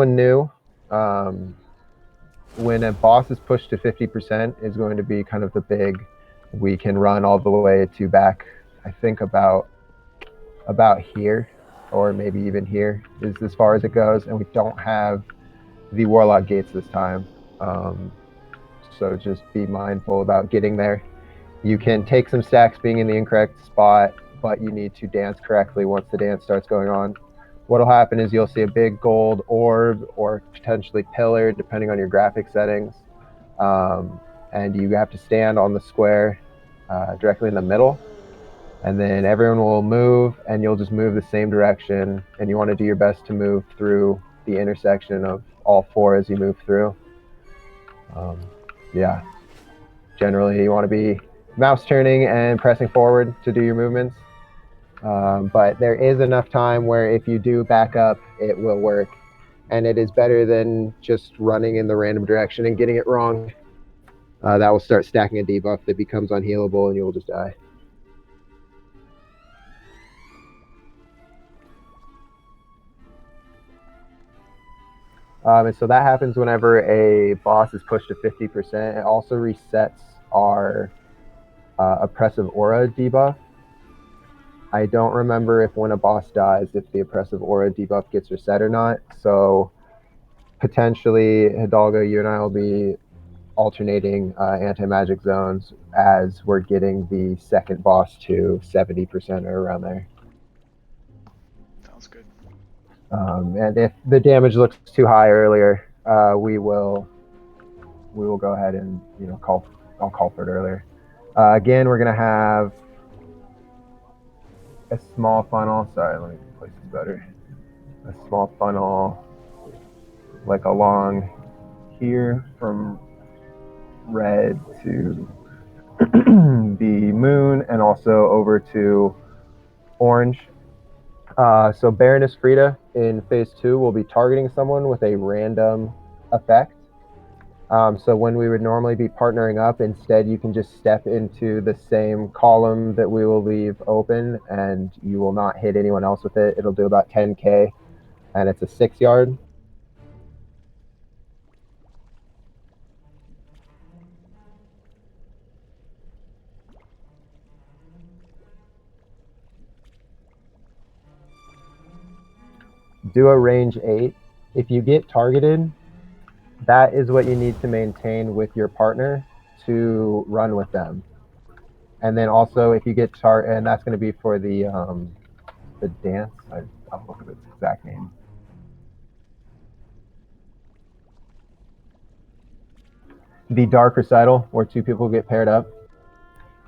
anyone new, when a boss is pushed to 50% is going to be kind of the big, we can run all the way to back, I think about here, or maybe even here is as far as it goes, and we don't have the warlock gates this time. So just be mindful about getting there. You can take some stacks being in the incorrect spot, but you need to dance correctly once the dance starts going on. What'll happen is you'll see a big gold orb or potentially pillar, depending on your graphic settings. And you have to stand on the square directly in the middle. And then everyone will move, and you'll just move the same direction. And you want to do your best to move through the intersection of all four as you move through. Yeah. Generally, you want to be mouse turning and pressing forward to do your movements. But there is enough time where if you do back up, it will work. And it is better than just running in the random direction and getting it wrong. That will start stacking a debuff that becomes unhealable and you will just die. And so that happens whenever a boss is pushed to 50%. It also resets our oppressive aura debuff. I don't remember if when a boss dies, if the oppressive aura debuff gets reset or not. So potentially, Hidalgo, you and I will be alternating anti-magic zones as we're getting the second boss to 70% or around there. Sounds good. And if the damage looks too high earlier, we will go ahead and I'll call for it earlier. Again, we're gonna have a small funnel. Sorry, let me place this better. A small funnel, like along here from red to the moon, and also over to orange. So Baroness Frida in phase 2 will be targeting someone with a random effect. So when we would normally be partnering up, instead you can just step into the same column that we will leave open, and you will not hit anyone else with it. It'll do about 10k, and it's a 6-yard. Do a range 8. If you get targeted, that is what you need to maintain with your partner to run with them. And then also, if you get and that's going to be for the dance. I'll look at its exact name. The dark recital, where two people get paired up.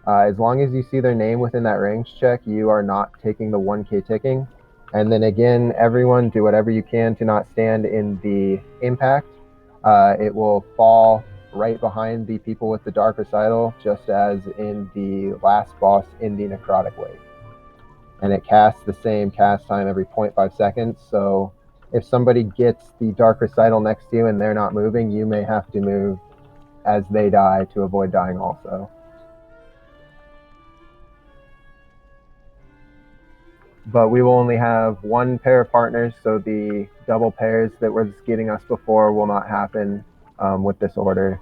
As long as you see their name within that range check, you are not taking the 1k ticking. And then again, everyone do whatever you can to not stand in the impact. It will fall right behind the people with the dark recital, just as in the last boss in the necrotic wave. And it casts the same cast time every 0.5 seconds. So if somebody gets the dark recital next to you and they're not moving, you may have to move as they die to avoid dying also. But we will only have one pair of partners, so the double pairs that was getting us before will not happen with this order.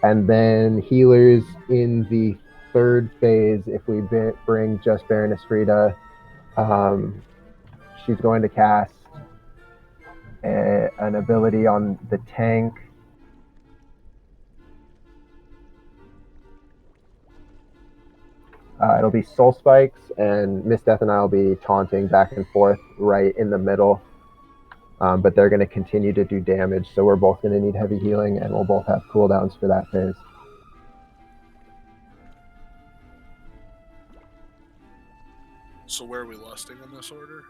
And then healers in the third phase, if we bring just Baroness Frida, she's going to cast an ability on the tank. It'll be Soul Spikes, and Miss Death and I will be taunting back and forth right in the middle. But they're going to continue to do damage, so we're both going to need heavy healing, and we'll both have cooldowns for that phase. So where are we lusting in this order?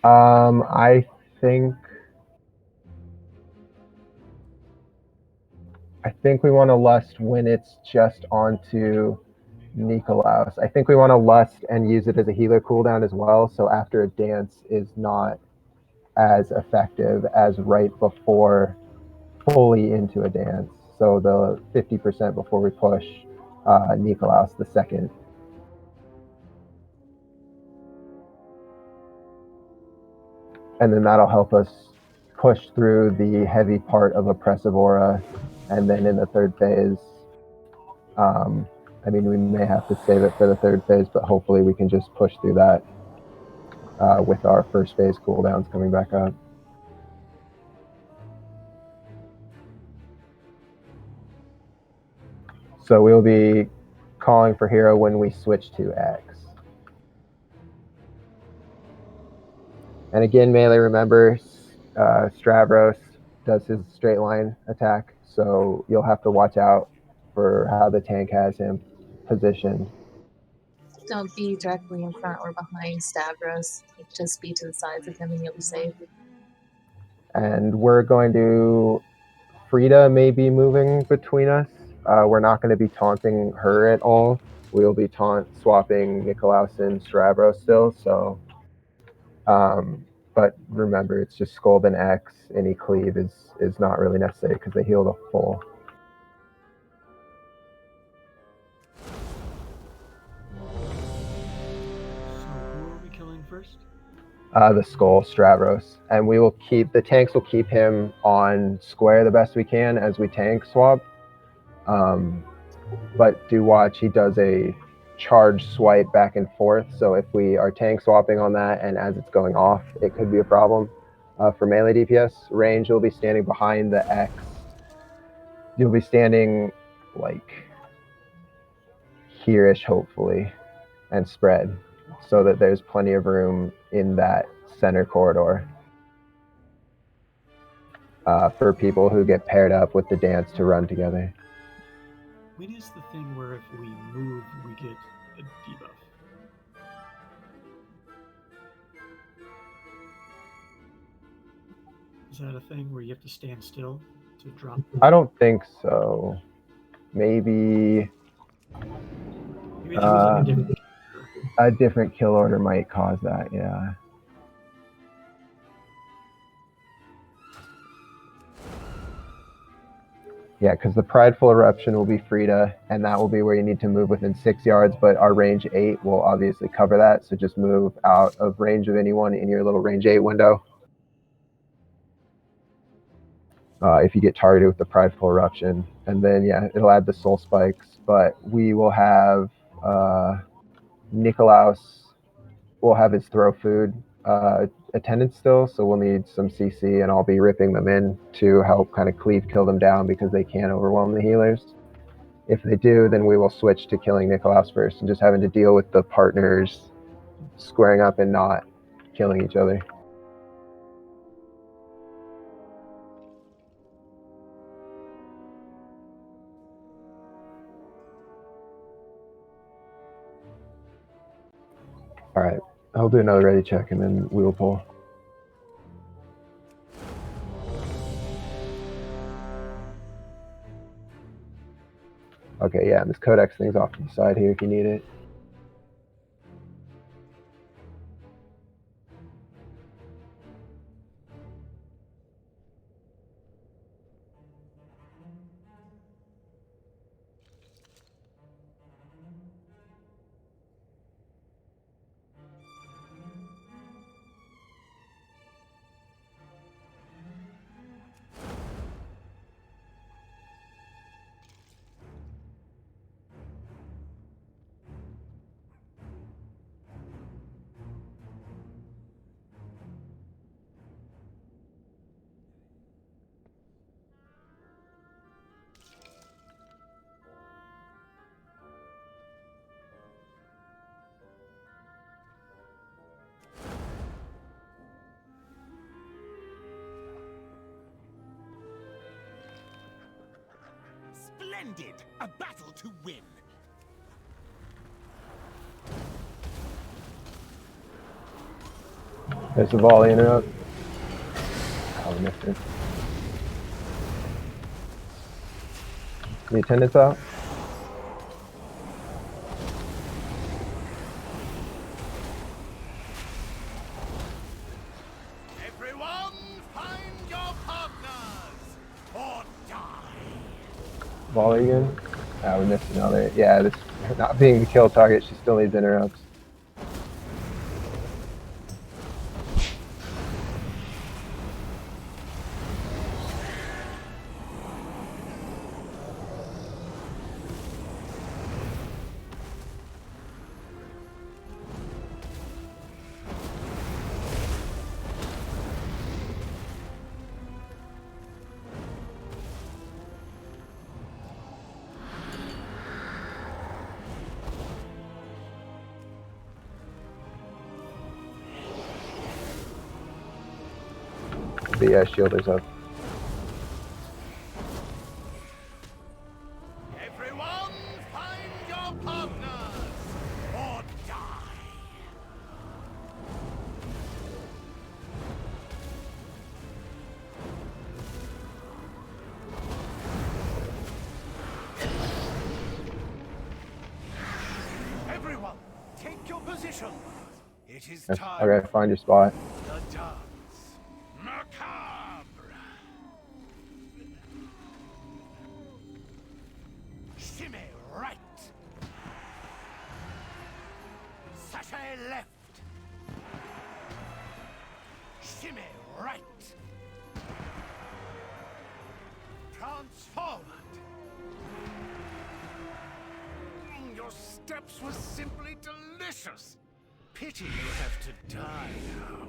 I think we want to lust when it's just onto Nikolaos. I think we want to lust and use it as a healer cooldown as well, so after a dance is not as effective as right before fully into a dance. So the 50% before we push Nikolaos the second. and then that'll help us push through the heavy part of Oppressive Aura, and then in the third phase, I mean, we may have to save it for the third phase, but hopefully we can just push through that with our first phase cooldowns coming back up. So we'll be calling for hero when we switch to X. And again, melee, remember, Stavros does his straight line attack, so you'll have to watch out for how the tank has him positioned. Don't be directly in front or behind Stavros. Just be to the sides of him and you'll be safe. And we're going to... Frida may be moving between us. We're not going to be taunting her at all. We'll be swapping Nikolaus and Stavros still, so... but remember, it's just Scold and X. Any cleave is not really necessary because they heal the full. So who are we killing first? The Skull, Stavros. And we will keep... The tanks will keep him on square the best we can as we tank swap. But do watch, he does a charge swipe back and forth. So if we are tank swapping on that and as it's going off, it could be a problem. For melee DPS, range, you'll be standing behind the X. You'll be standing like here-ish, hopefully, and spread so that there's plenty of room in that center corridor for people who get paired up with the dance to run together. When is the thing where if we move, we get a debuff? Is that a thing where you have to stand still to drop? I don't think so. Maybe Maybe that was like a different. a different kill order might cause that, yeah. Yeah, because the Prideful Eruption will be Frida, and that will be where you need to move within 6 yards, but our range 8 will obviously cover that, so just move out of range of anyone in your little range 8 window. If you get targeted with the Prideful Eruption. And then, yeah, it'll add the Soul Spikes, but we will have Nikolaus will have his Throw Food attendance still, so we'll need some CC, and I'll be ripping them in to help kind of cleave kill them down because they can overwhelm the healers. If they do, then we will switch to killing Nikolaus first and just having to deal with the partners squaring up and not killing each other. All right, I'll do another ready check and then we will pull. Okay, yeah, and this Codex thing's off to the side here if you need it. Splendid! A battle to win! There's the volley interrupt. Oh, we missed it. The attendance out. Everyone, find your partners! Or die! Volley again. We missed another. Yeah, this not being the kill target, she still needs interrupts. The shielder's up. Everyone, find your partners or die. Everyone, take your position. It is time. Okay, find your spot. The dance. Macabre. Shimmy right. Sachet left. Shimmy right. Prance forward. Your steps were simply delicious. Pity you have to die now.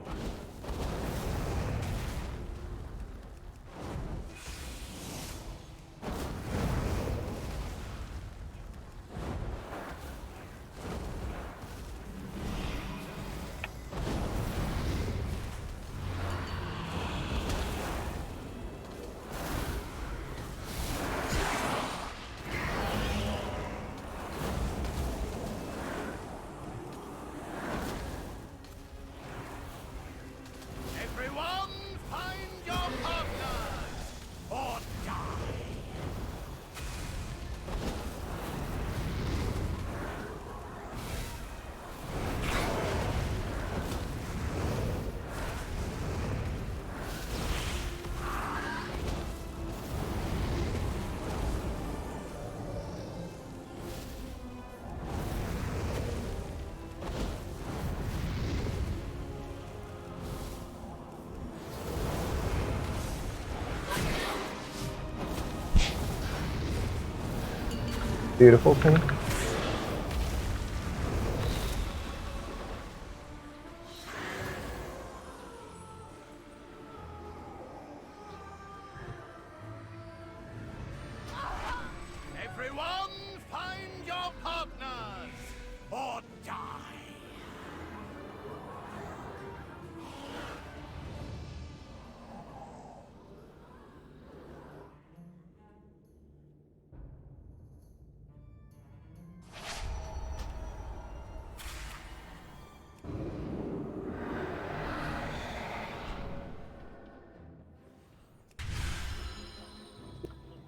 Everyone, find your partners or die. Beautiful thing. Everyone, find your partners or die.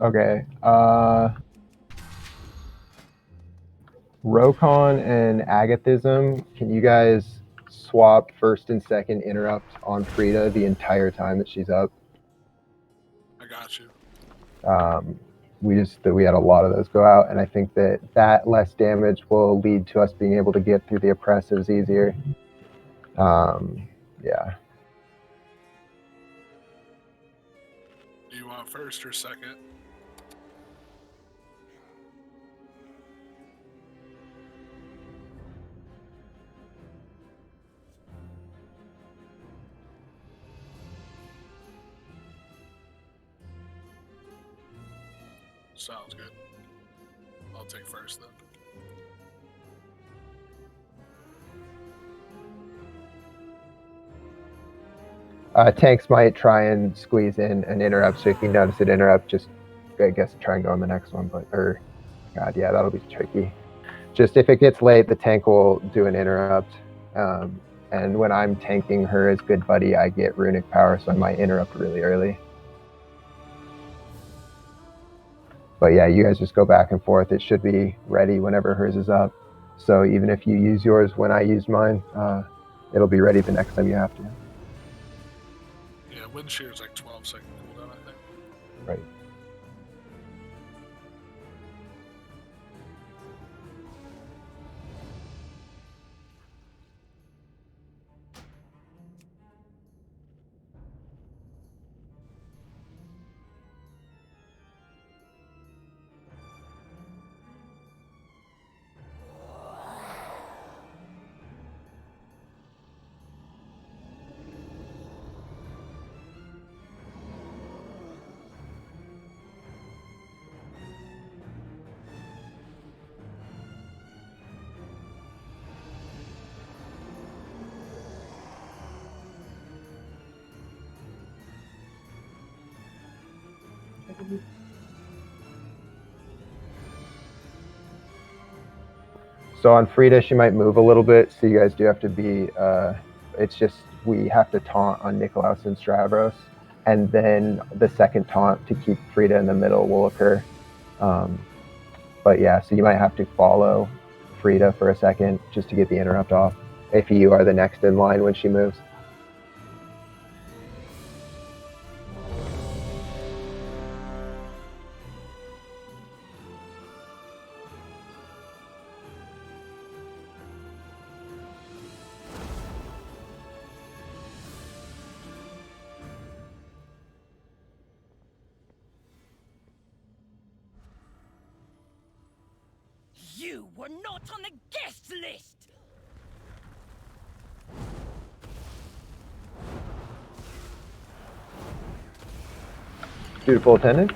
Okay. Rokon and Agathism, can you guys swap first and second interrupt on Frida the entire time that she's up? I got you. We had a lot of those go out, and I think that less damage will lead to us being able to get through the oppressives easier. Yeah. Do you want first or second? Sounds good. I'll take first then. Tanks might try and squeeze in an interrupt, so if you notice an interrupt, just, I guess, try and go on the next one. God, yeah, that'll be tricky. Just if it gets late, the tank will do an interrupt. And when I'm tanking her as good buddy, I get runic power, so I might interrupt really early. But yeah, you guys just go back and forth. It should be ready whenever hers is up. So even if you use yours when I use mine, it'll be ready the next time you have to. Yeah, wind shear is like 12-second cooldown, I think. Right. So on Frida, she might move a little bit, so you guys do have to be, it's just we have to taunt on Nikolaus and Stavros, and then the second taunt to keep Frida in the middle will occur. But yeah, so you might have to follow Frida for a second just to get the interrupt off, if you are the next in line when she moves. You were not on the guest list! Beautiful attendant.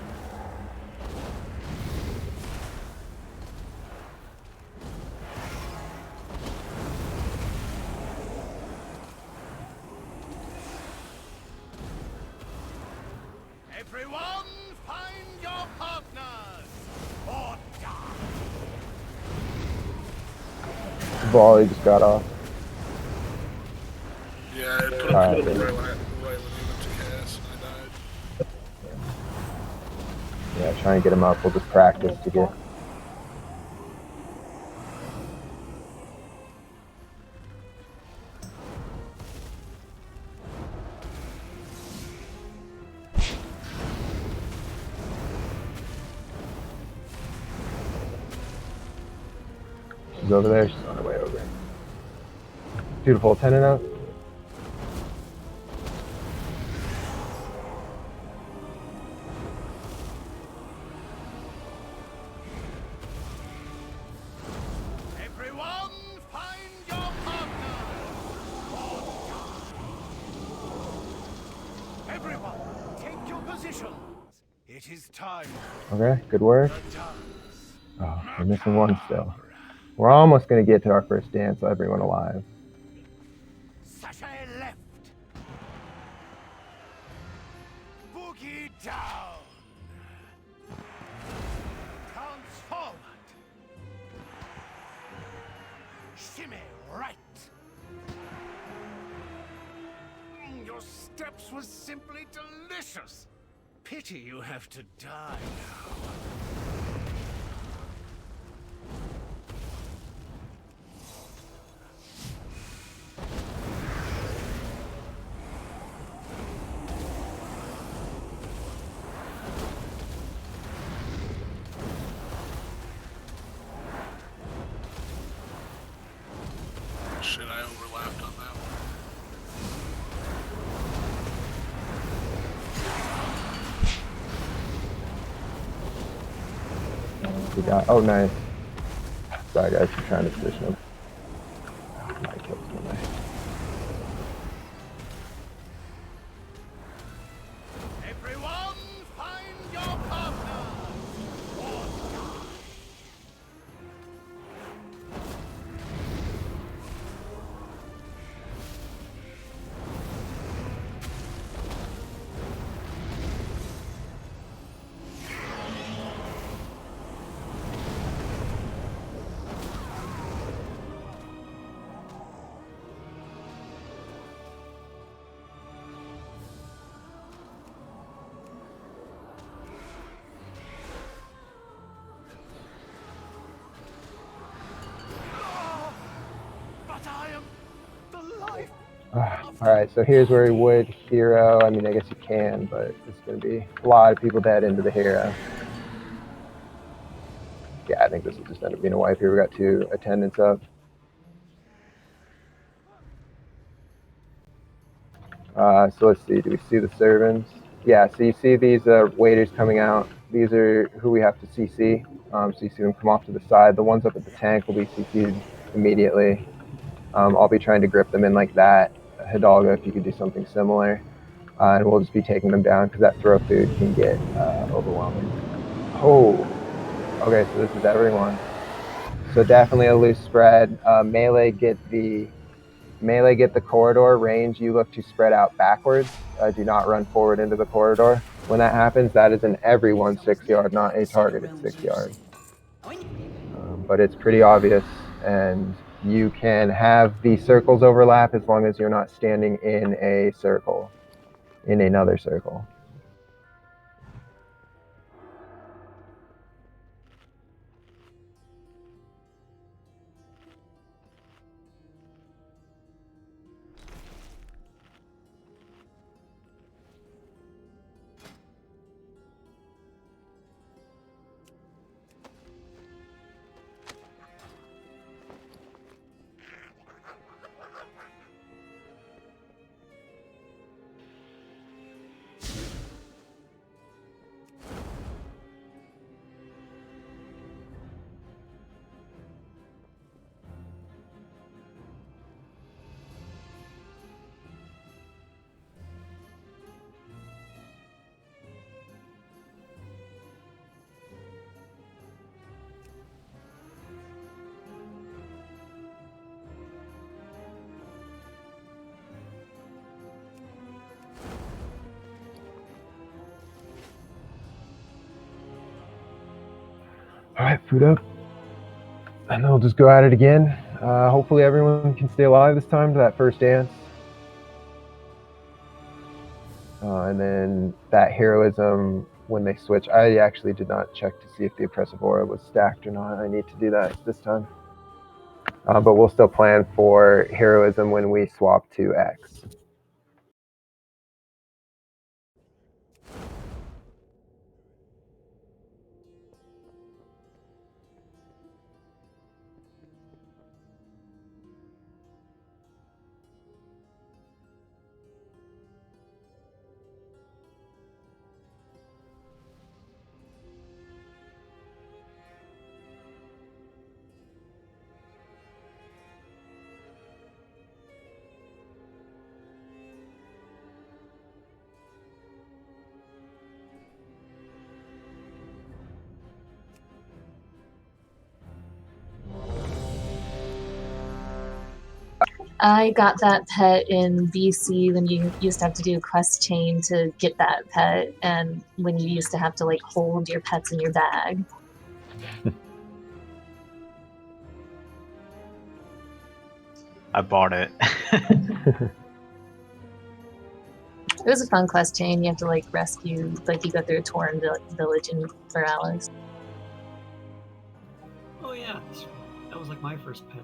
Everyone, find your partners! Or die! Volley just got off. Yeah, it put Alright. right when he went to cast, and I died. Yeah, try and get him up. We'll just practice to get. She's over there. She's on her way over. Beautiful attendant out. Everyone, find your partners! Or die! Everyone, take your positions! It is time Okay, good work. for the dance. Oh, we're missing one still. We're almost going to get to our first dance, everyone alive. Sachet left. Boogie down. Counts forward. Shimmy right. Your steps were simply delicious. Pity you have to die now. Shit, I overlapped on that one. We got. Oh, nice. Sorry, guys. I'm trying to position him. My kills me. Everyone, find your partner! Or die! But I am the life. Alright, so here's where he would hero. I mean, I guess you can, but it's going to be a lot of people dead into the hero. Yeah, I think this will just end up being a wipe here. We got 2 attendants up. So let's see. Do we see the servants? Yeah, so you see these waiters coming out. These are who we have to CC. So you see them come off to the side. The ones up at the tank will be CC'd immediately. I'll be trying to grip them in like that. Hidalgo, if you could do something similar. And we'll just be taking them down because that throw food can get overwhelming. Oh, okay, so this is everyone. So definitely a loose spread. Melee get the corridor. Range, you look to spread out backwards. Do not run forward into the corridor. When that happens, that is an everyone 6 yard, not a targeted 6 yard. But it's pretty obvious, and you can have the circles overlap as long as you're not standing in a circle, in another circle. All right, food up. And then we'll just go at it again. Hopefully everyone can stay alive this time to that first dance. And then that heroism when they switch. I actually did not check to see if the oppressive aura was stacked or not. I need to do that this time. But we'll still plan for heroism when we swap to X. I got that pet in BC when you used to have to do a quest chain to get that pet, and when you used to have to like hold your pets in your bag. I bought it. It was a fun quest chain. You have to like rescue, like you go through a torn village in Borealis. Oh yeah, that was like my first pet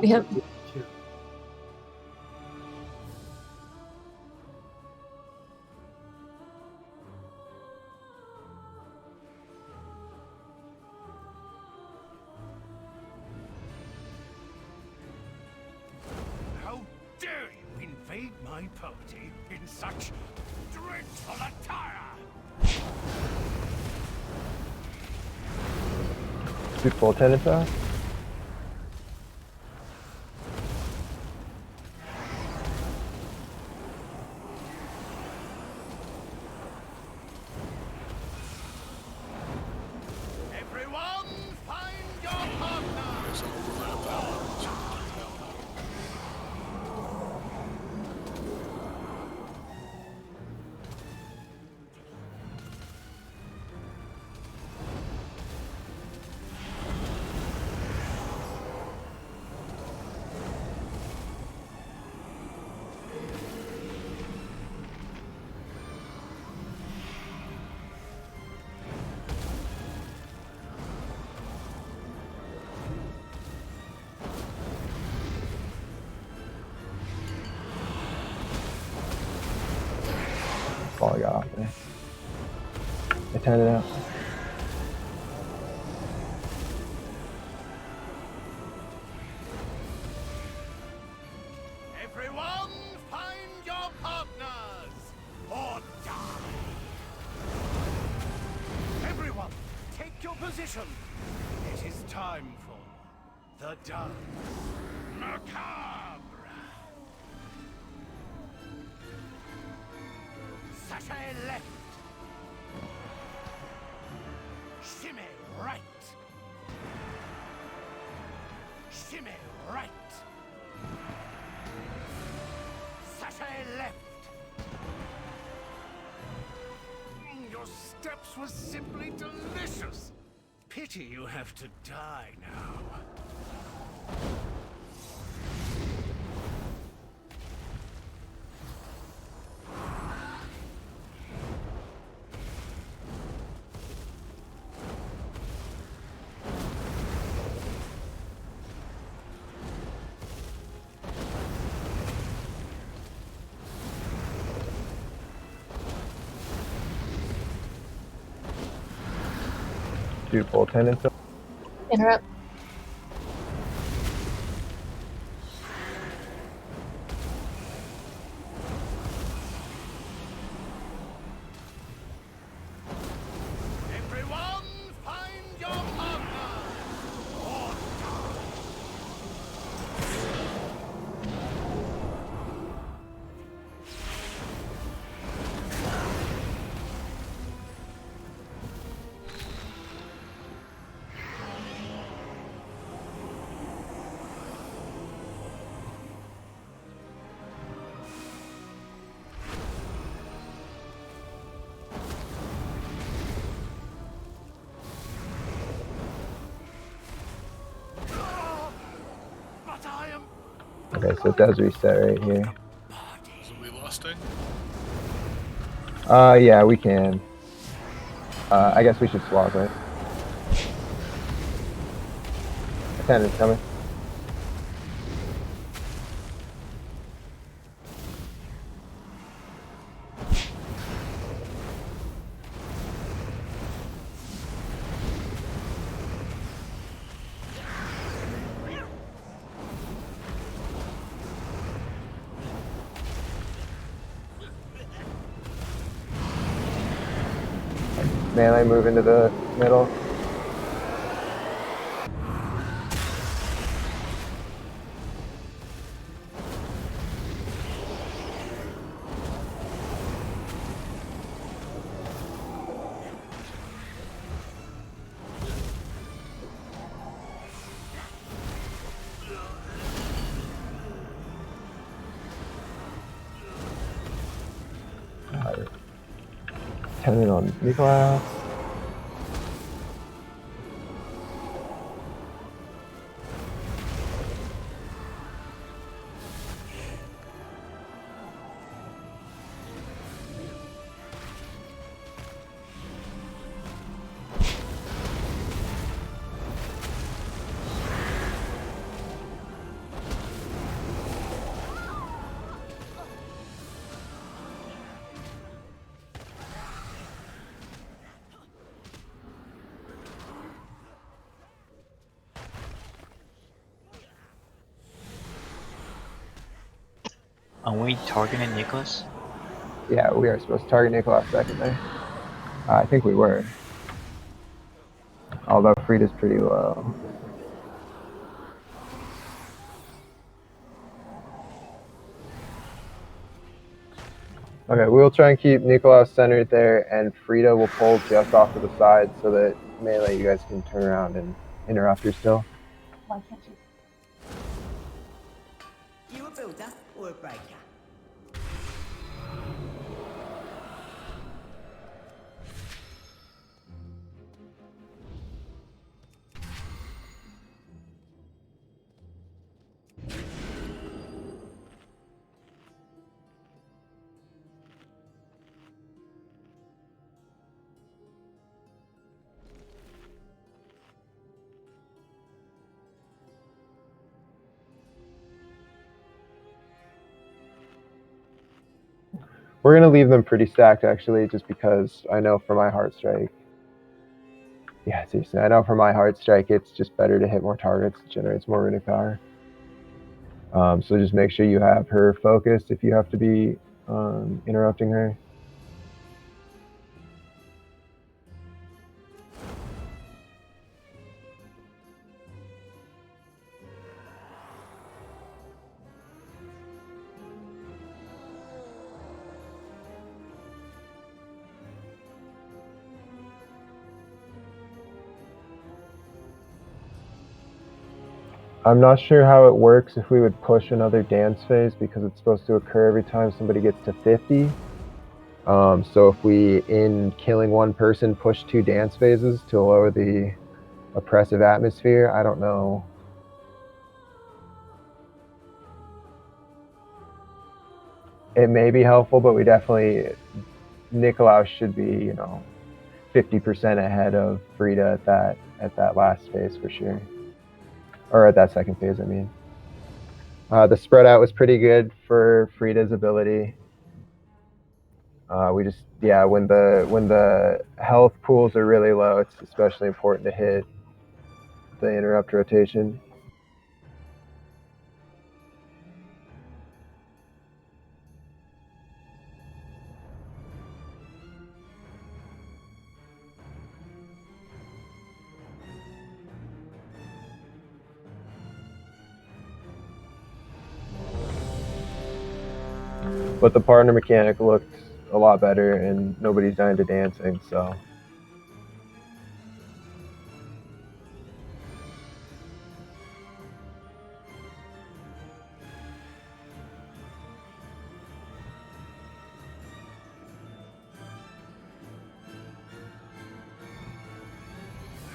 Yep. too. How dare you invade my party in such dreadful attire? Shoot full attendance out. Everyone, find your partner! So overlap that one. So we can do that one. That's all I got off there. Attend it out. Everyone, find your partners! Or die! Everyone, take your position! It is time for the dance. Macabre! Sachet left! Shimmy right! Shimmy right! Sachet left! Your steps were simply delicious. Pity you have to die now. Do full tenants. Interrupt. Everyone, find your partner! But I am Okay, so it does reset right here. So we lusting? Yeah, we can. I guess we should swap it. Attendant's coming. Melee move into the middle. Attendant on Nicholas. Are we targeting Nicholas? Yeah, we are supposed to target Nicholas second there. I think we were. Although Frida's pretty low. Okay, we'll try and keep Nicholas centered there, and Frida will pull just off to the side so that Melee, you guys can turn around and interrupt her still. Why can't you? You a builder or a breaker? We're going to leave them pretty stacked, actually, just because I know for my Heart Strike. Yeah, seriously, I know for my Heart Strike, it's just better to hit more targets. It generates more runic power. So just make sure you have her focused if you have to be interrupting her. I'm not sure how it works if we would push another dance phase because it's supposed to occur every time somebody gets to 50. So if we, in killing one person, push 2 dance phases to lower the oppressive atmosphere, I don't know. It may be helpful, but we definitely, Nikolaus should be, 50% ahead of Frida at that last phase for sure, or at that second phase. I mean, the spread out was pretty good for Frida's ability. We just, yeah, when the health pools are really low, it's especially important to hit the interrupt rotation. But the partner mechanic looked a lot better, and nobody's dying to dancing, so.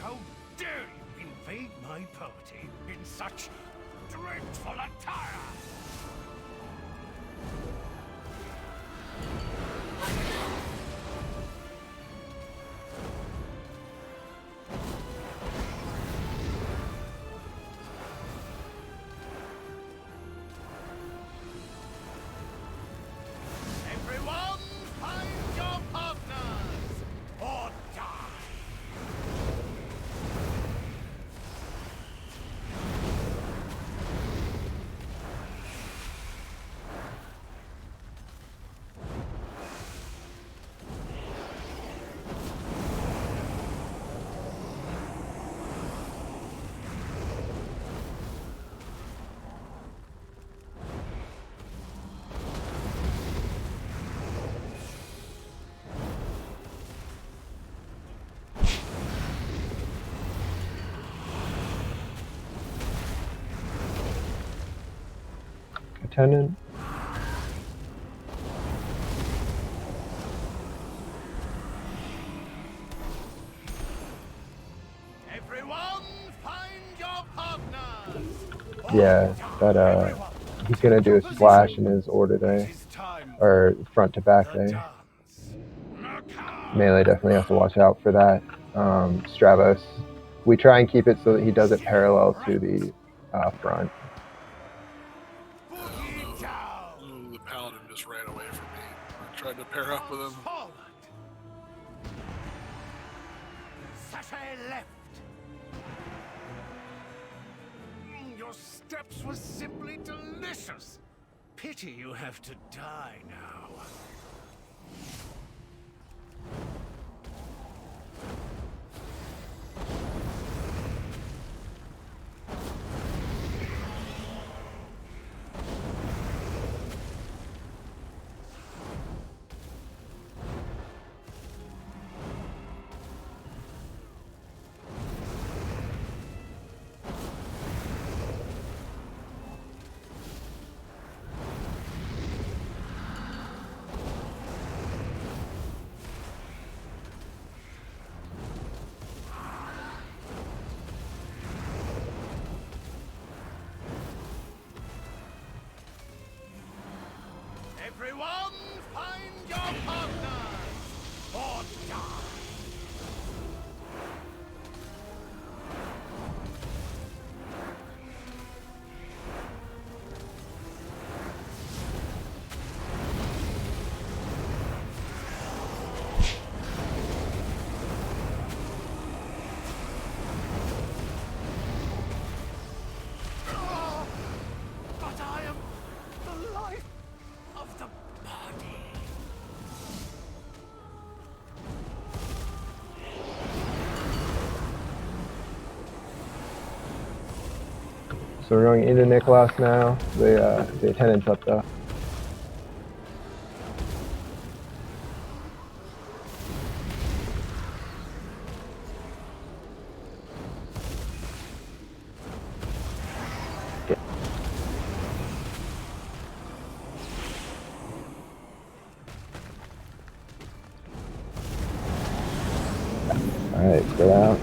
How dare you invade my party in such dreadful attire? Everyone, find your partners or die. Attendant. Everyone, find your partners. Yeah, that he's gonna do a splash in his order there, or front to back there. Melee definitely has to watch out for that. Stravos, we try and keep it so that he does it parallel to the front. Ooh, the paladin just ran away from me. I tried to pair up with him. Sashay left. Your steps were simply delicious. Pity you have to die now. Everyone, find your partners or die. But I am the life of the party. So we're going into Nikolaus now. The attendant's up though. Alright, spread out.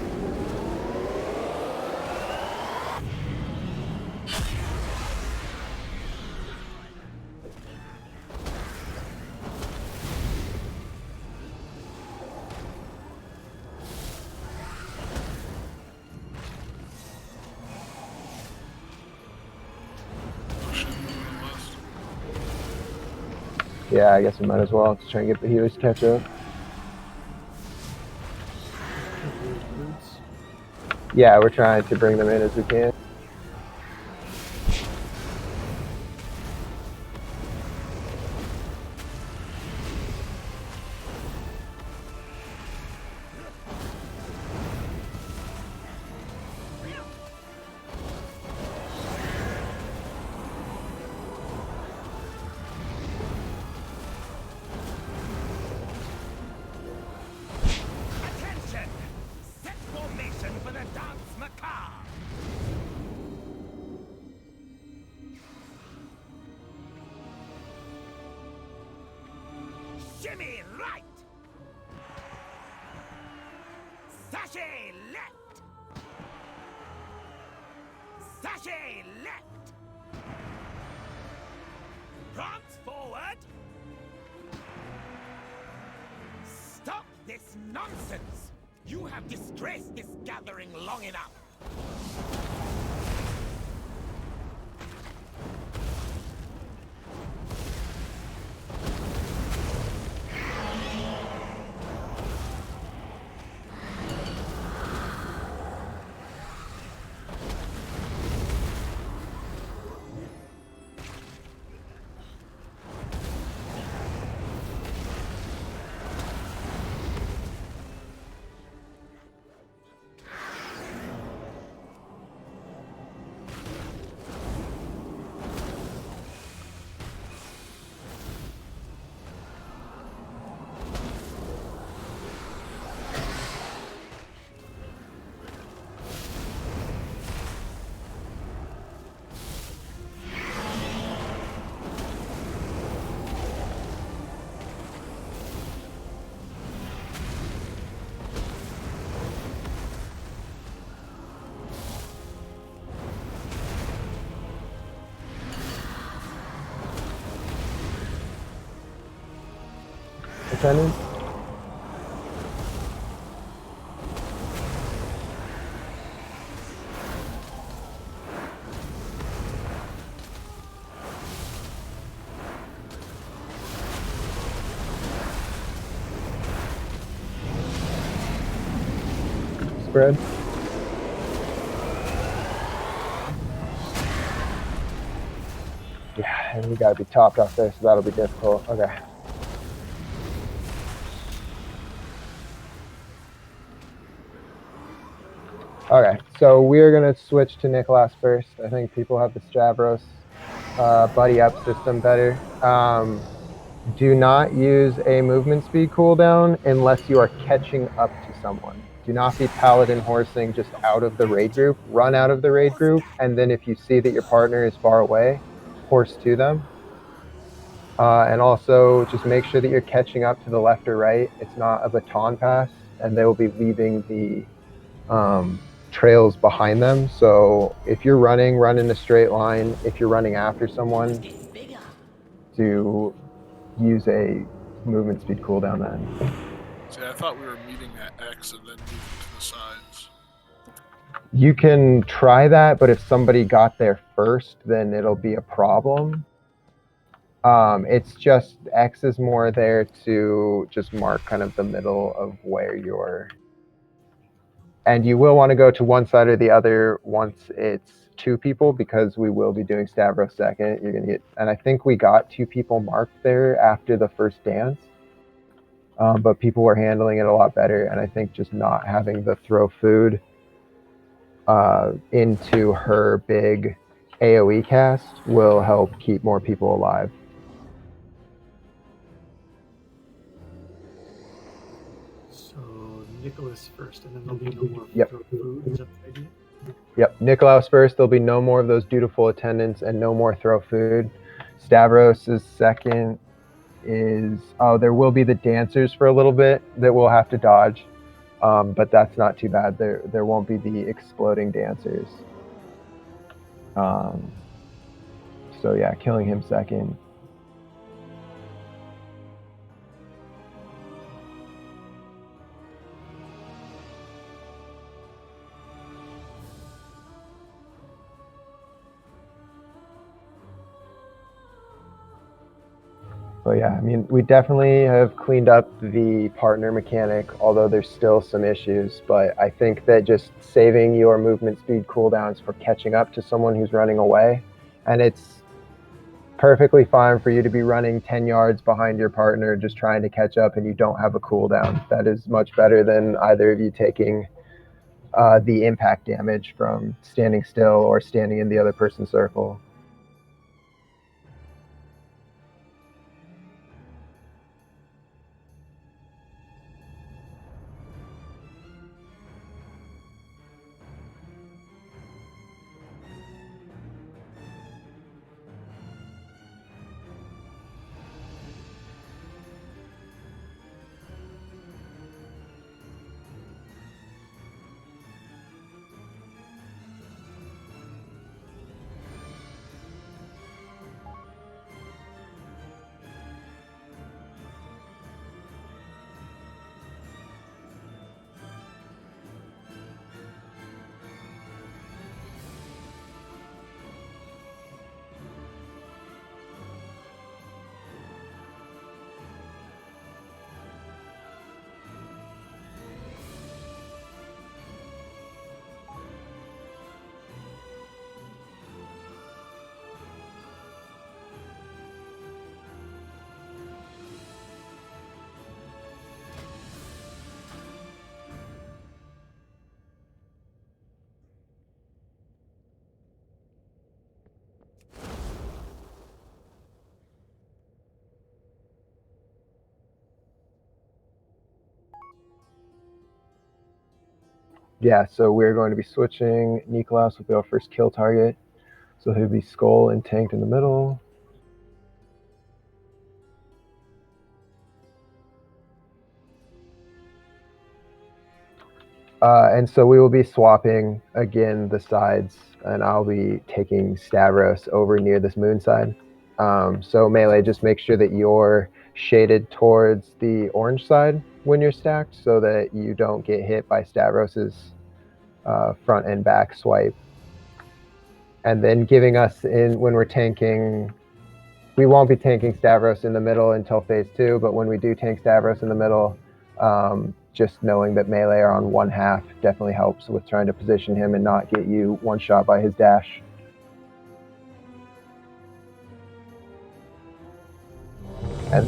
Yeah, I guess we might as well. Let's try and get the healers to catch up. Yeah, we're trying to bring them in as we can. Attention! Set formation for the dance macabre! Shimmy right! Sashay left! Sashay left! Prance forward! Stop this nonsense! You have disgraced this gathering long enough! Attendance? Spread. Yeah, and we gotta be topped off there, so that'll be difficult. Okay. Okay, so we're gonna switch to Nicholas first. I think people have the Stavros buddy up system better. Do not use a movement speed cooldown unless you are catching up to someone. Do not be paladin horsing just out of the raid group. Run out of the raid group, and then if you see that your partner is far away, horse to them. And also just make sure that you're catching up to the left or right. It's not a baton pass, and they will be leaving the trails behind them. So if you're running, run in a straight line. If you're running after someone, do use a movement speed cooldown then. See, I thought we were meeting at X and then moving to the sides. You can try that, but if somebody got there first, then it'll be a problem. It's just X is more there to just mark kind of the middle of where you're. And you will want to go to one side or the other once it's two people, because we will be doing Stavros second. You're gonna get, and I think we got two people marked there after the first dance. But people were handling it a lot better, and I think just not having the throw food into her big AoE cast will help keep more people alive. So Nicholas first, and then there'll be no more Yep. food. Is that the idea? Yep, Nikolaos first. There'll be no more of those dutiful attendants and no more throw food. Stavros' second is, there will be the dancers for a little bit that we'll have to dodge. But that's not too bad. There won't be the exploding dancers. So yeah, killing him second. But yeah, I mean, we definitely have cleaned up the partner mechanic, although there's still some issues. But I think that just saving your movement speed cooldowns for catching up to someone who's running away, and it's perfectly fine for you to be running 10 yards behind your partner just trying to catch up and you don't have a cooldown. That is much better than either of you taking the impact damage from standing still or standing in the other person's circle. Yeah, so we're going to be switching. Nikolaus will be our first kill target. So he'll be skull and tanked in the middle. And so we will be swapping again the sides, and I'll be taking Stavros over near this moon side. So Melee, just make sure that you're shaded towards the orange side when you're stacked so that you don't get hit by Stavros's front and back swipe. And then giving us in when we're tanking, we won't be tanking Stavros in the middle until phase 2, but when we do tank Stavros in the middle, just knowing that Melee are on one half definitely helps with trying to position him and not get you one shot by his dash. And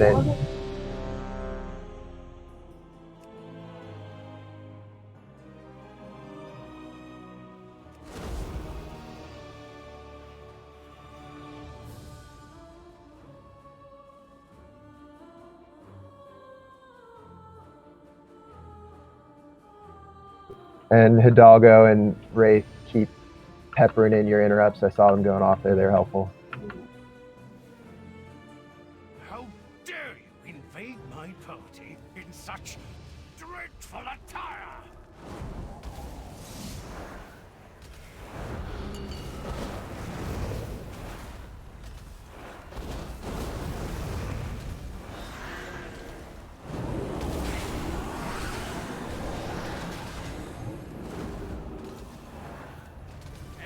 then Hidalgo and Wraith keep peppering in your interrupts. I saw them going off there. They're helpful. How dare you invade my party in such dreadful attire?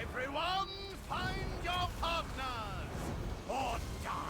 Everyone, find your partners or die.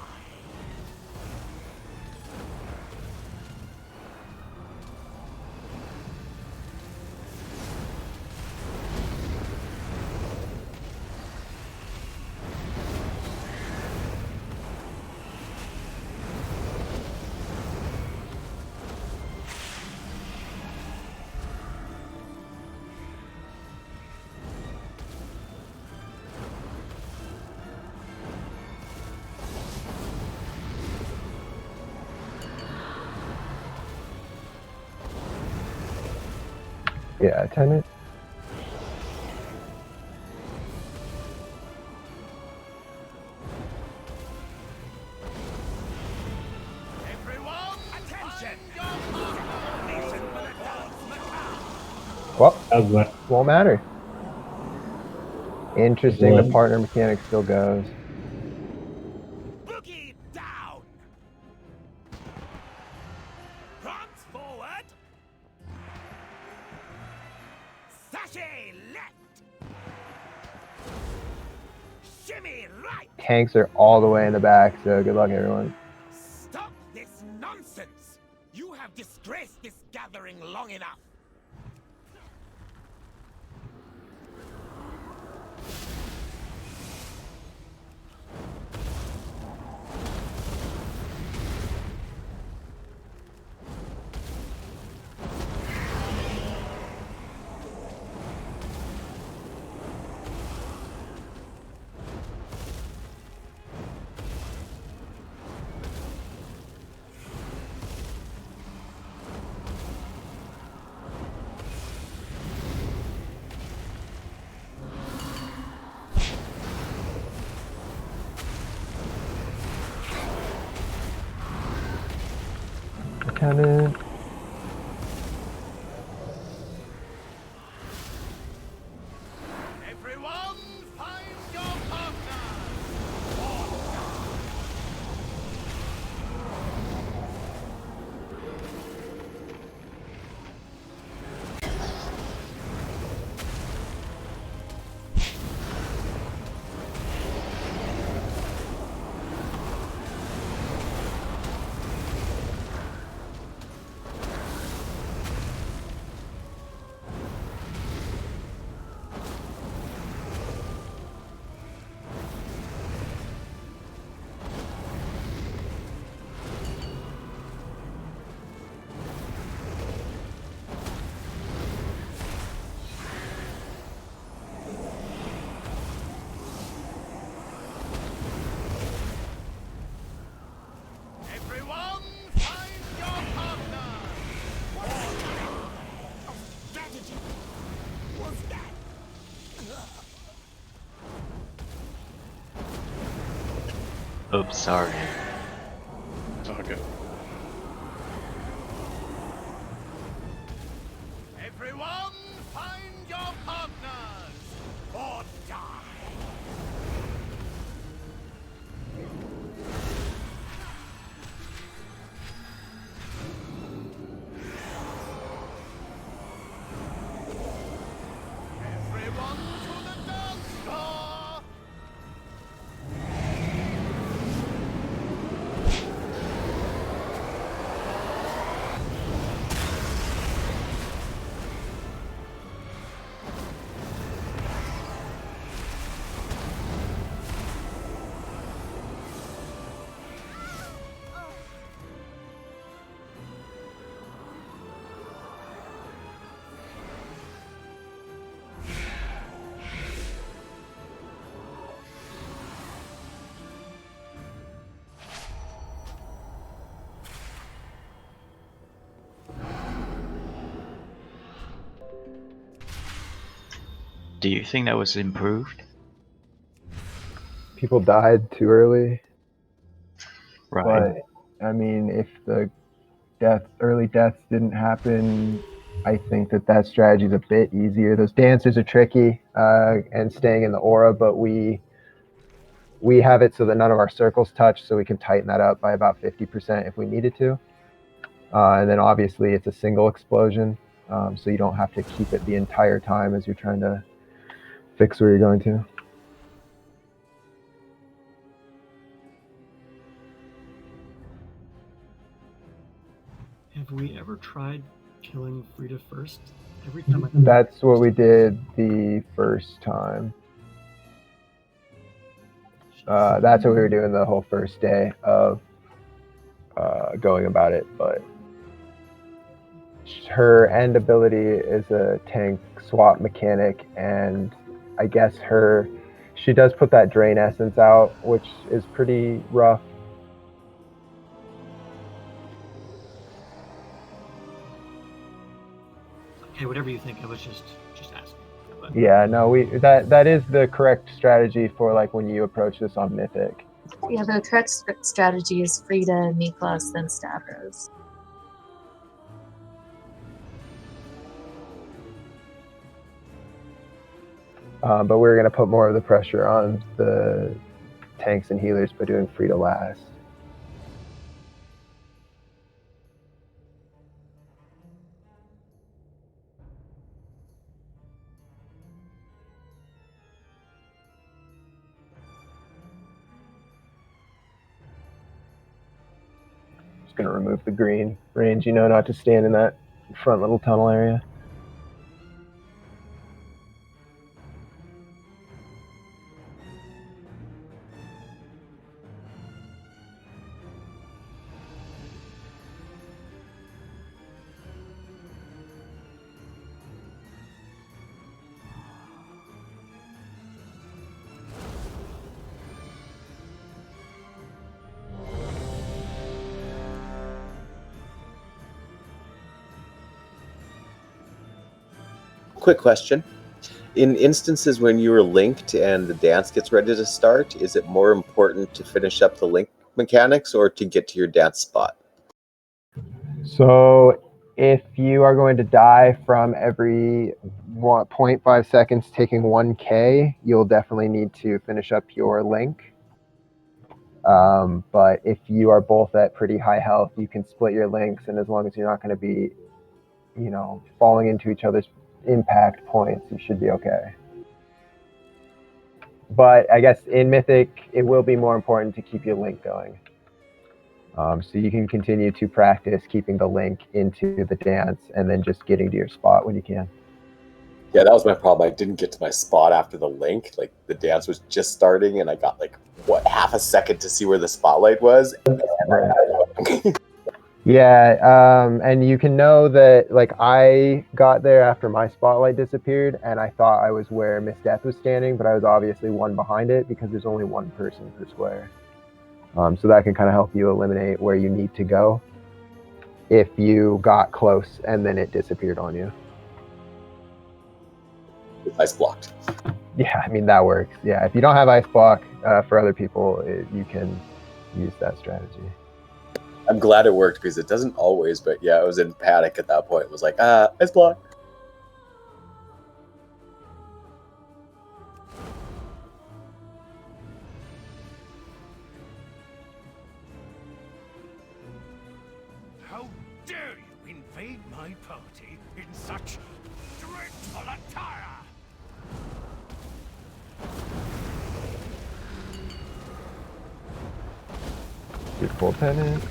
Yeah, Tenant. Everyone, attention! Your partner! Listen for the dance, Macau! Well, How's that? won't matter. Interesting. The One. partner mechanic still goes. Boogie down! Prance forward! Sachet left! Shimmy right! Tanks are all the way in the back, so good luck, everyone. Stop this nonsense! You have disgraced this gathering long enough! Lieutenant. Everyone, find your partner! Everyone, find your partner! What strategy was that? Oops, sorry. It's all good. Everyone, find your partners! Or die! Everyone to the dance floor! Do you think that was improved? People died too early, Right. but I mean, if the early deaths didn't happen, I think that strategy is a bit easier. Those dancers are tricky and staying in the aura, but we have it so that none of our circles touch, so we can tighten that up by about 50% if we needed to. And then obviously it's a single explosion, so you don't have to keep it the entire time as you're trying to fix where you're going to. Have we ever tried killing Frida first? Every time I That's what we did the first time. That's what we were doing the whole first day of going about it, but her end ability is a tank swap mechanic, and I guess she does put that drain essence out, which is pretty rough. Okay, whatever you think. I was just asking. But Yeah, no, that is the correct strategy for like when you approach this on Mythic. Yeah, the correct strategy is Frida, Niklas, then Stavros. But we're going to put more of the pressure on the tanks and healers by doing free to last. Just going to remove the green range, not to stand in that front little tunnel area. Quick question. In instances when you are linked and the dance gets ready to start, is it more important to finish up the link mechanics or to get to your dance spot? So if you are going to die from every 0.5 seconds taking 1k, you'll definitely need to finish up your link. But if you are both at pretty high health, you can split your links, and as long as you're not going to be, falling into each other's impact points, you should be okay. But I guess in Mythic, it will be more important to keep your link going. So you can continue to practice keeping the link into the dance and then just getting to your spot when you can. Yeah, that was my problem. I didn't get to my spot after the link. Like, the dance was just starting, and I got, half a second to see where the spotlight was. Right. Yeah, and you can know that, I got there after my spotlight disappeared, and I thought I was where Miss Death was standing, but I was obviously one behind it because there's only one person per square. So that can kind of help you eliminate where you need to go if you got close and then it disappeared on you. Ice blocked. Yeah, I mean, that works. Yeah, if you don't have ice block for other people, you can use that strategy. I'm glad it worked because it doesn't always, but yeah, I was in panic at that point. It was like, ice block. How dare you invade my party in such dreadful attire? Your full pennant.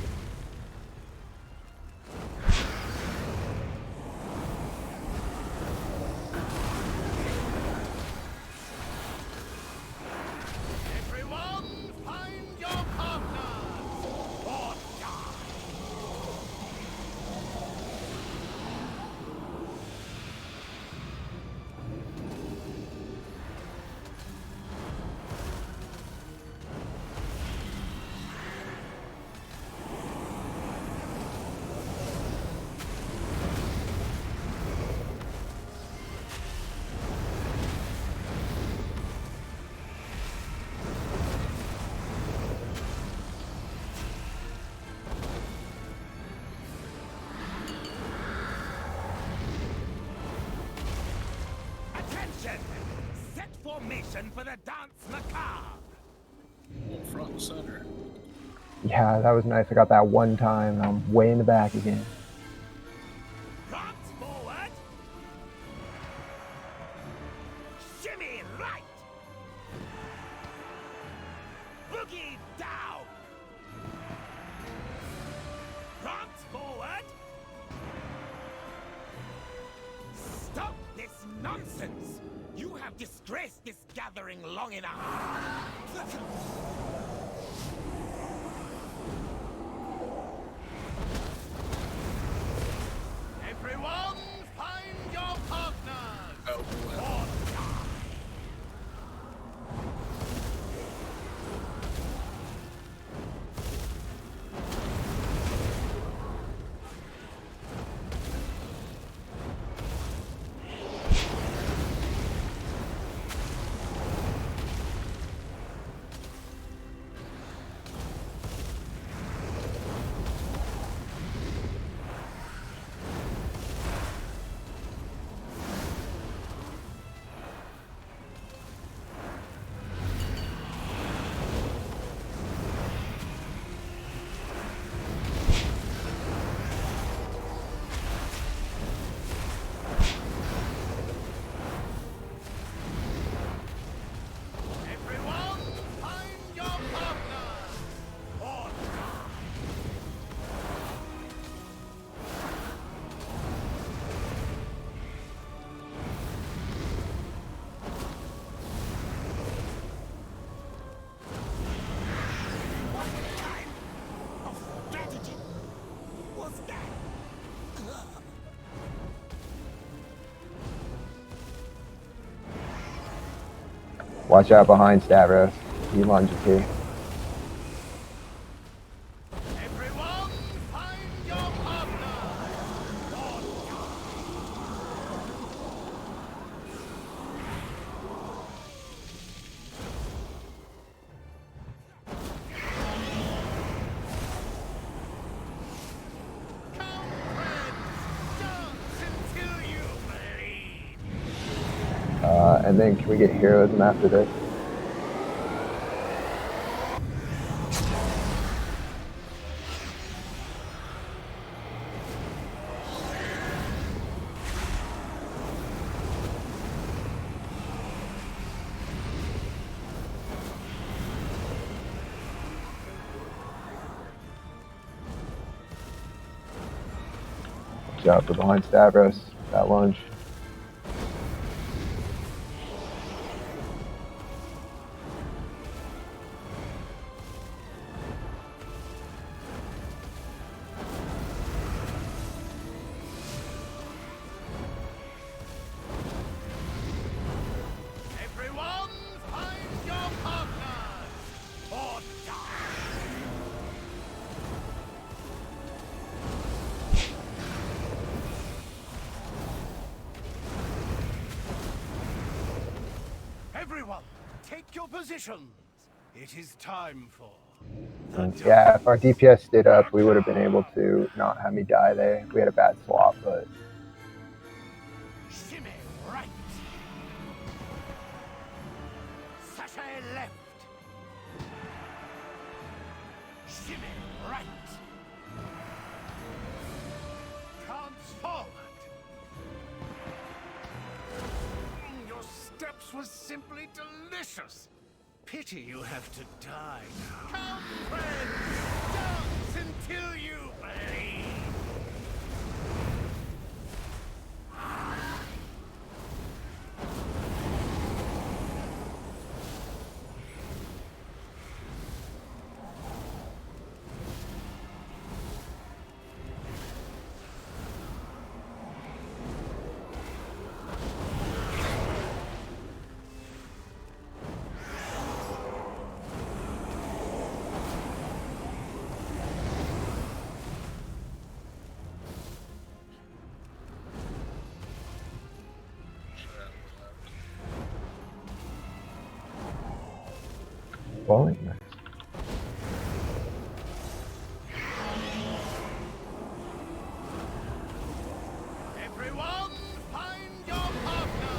Everyone, find your partners or die. Attention! Set formation for the dance macabre. Front and center. Yeah, that was nice. I got that one time. I'm way in the back again. Prance forward. Shimmy right. Boogie down. Prance forward. Stop this nonsense. You have disgraced this gathering long enough. Everyone, find your partners! Oh, boy. Or die! Watch out behind Stavros. He lunges here. Everyone, find your partner. Come, friends, dance until you bleed. And then can we get heroism after this? Watch out for behind Stavros. That lunge. Everyone, find your partners. Or die. Everyone, take your positions. It is time for the Yeah, if our DPS stayed up, we would have been able to not have me die there. We had a bad swap, but shimmy right. Sashay left. Shimmy right. Prance forward. Your steps was simply delicious. Pity you have to die now. Come, friends, dance until you bleed. falling. Everyone, find your partner.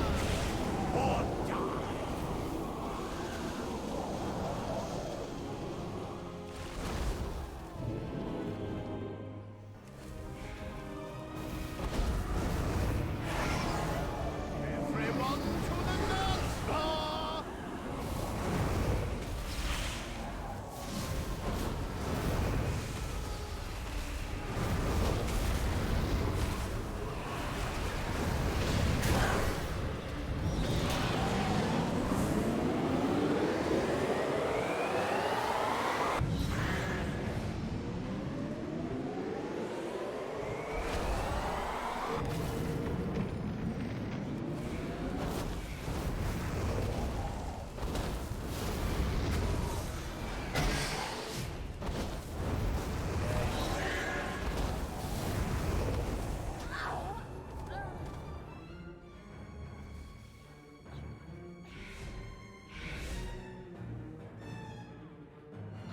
Or die. Everyone to the dance floor.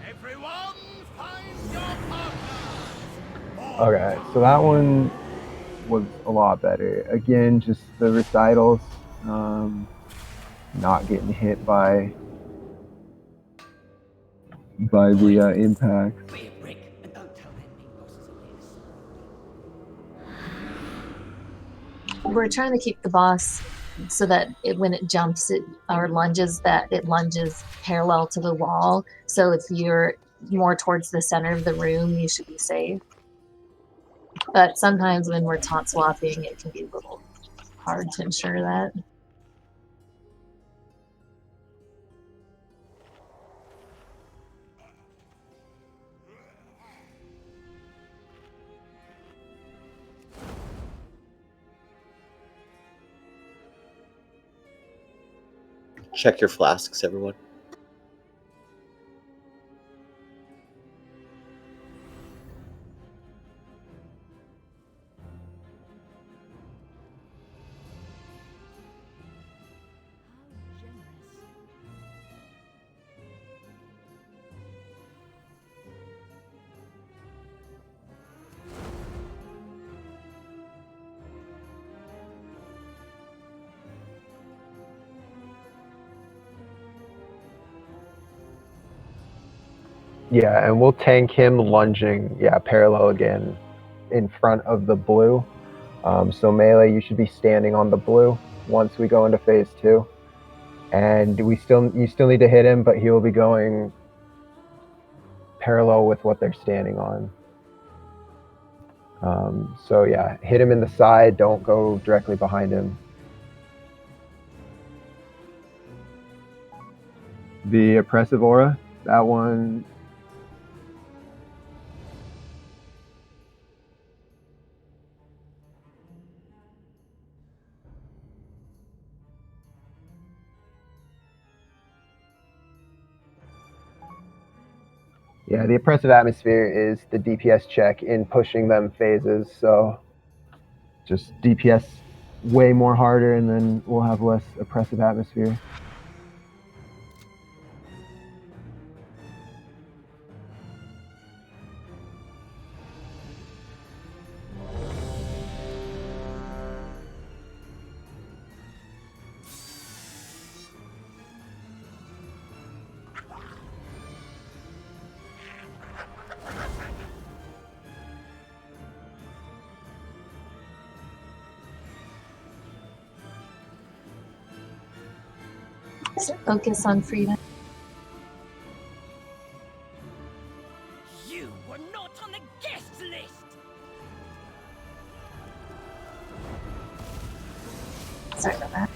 Everyone, find your partner. Okay, so that one was a lot better. Again, just the recitals, not getting hit by the impact. Be a brick and don't tell that big bosses of his. We're trying to keep the boss so that when it jumps or lunges, that it lunges parallel to the wall. So if you're more towards the center of the room, you should be safe. But sometimes when we're taunt swapping, it can be a little hard to ensure that. Check your flasks, everyone. Yeah, and we'll tank him lunging, parallel again in front of the blue. So melee, you should be standing on the blue once we go into phase 2. And you still need to hit him, but he will be going parallel with what they're standing on. So yeah, hit him in the side, don't go directly behind him. The oppressive aura, that one. Yeah, the oppressive atmosphere is the DPS check in pushing them phases, so just DPS way more harder and then we'll have less oppressive atmosphere. So focus on freedom. You were not on the guest list! Sorry about that.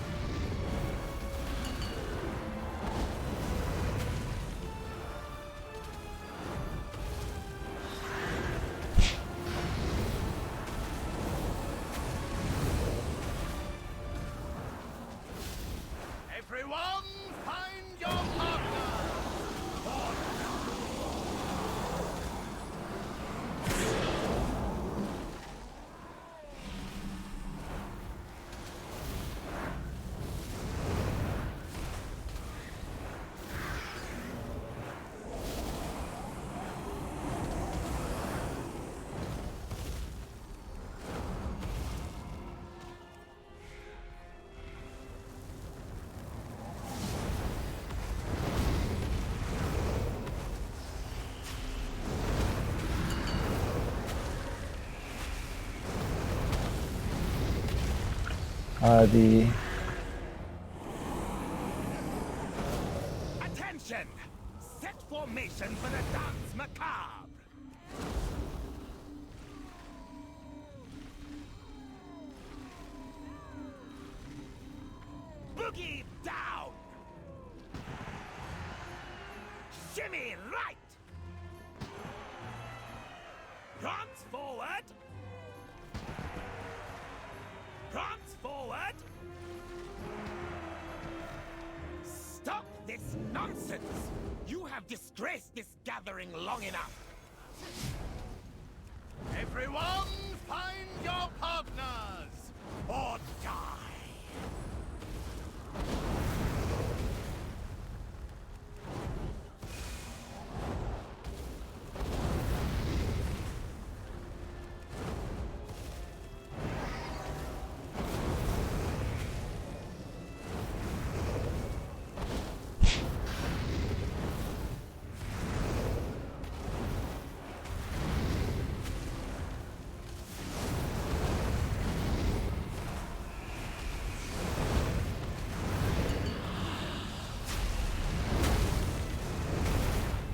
Everyone, find your partner! The Attention! Set formation for the dance macabre! Boogie down! Shimmy right! Prance forward! Prance forward! Stop this nonsense! You have disgraced this gathering long enough! Everyone, find your partners! Or die!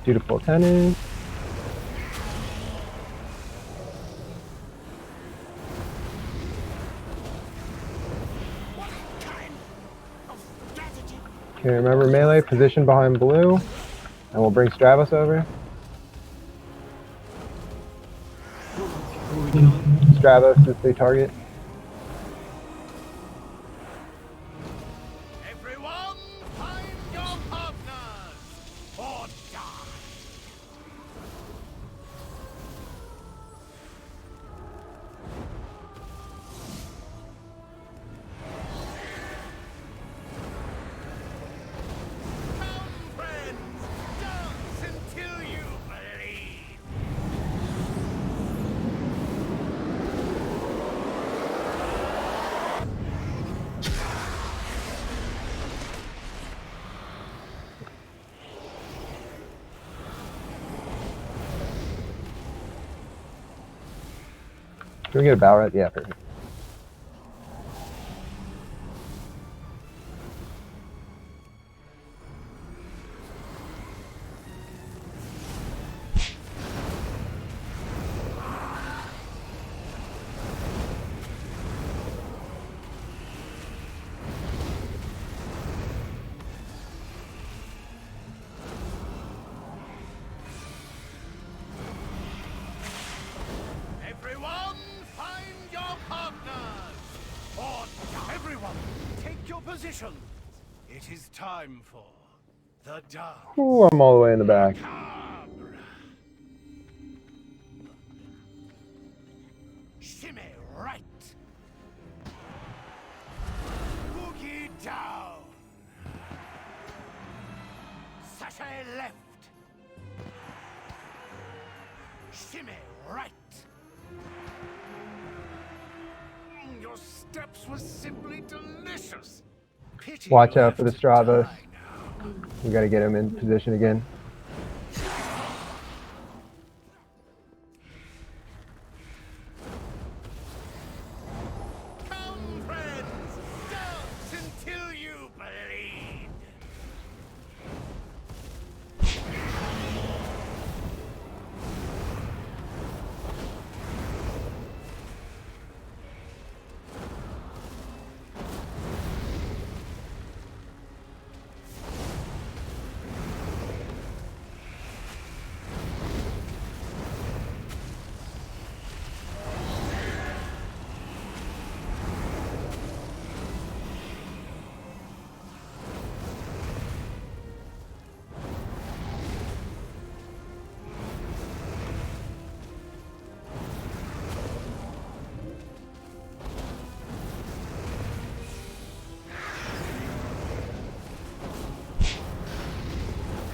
dutiful tenant. What kind of strategy? Okay, remember melee, position behind blue, and we'll bring Stravos over. Who are we killing? Stravos is the target. Everyone, find Can we get a bow right? Yeah, perfect. Everyone, find your partners! Or everyone, take your positions! It is time for the dance. Ooh, I'm all the way in the back. Macabre. Shimmy right. Boogie down. Sashay left. Shimmy right. Your steps were simply delicious. Pity Watch you out have for the to Stravos. die now. We gotta get him in position again. Come, friends, dance until you bleed.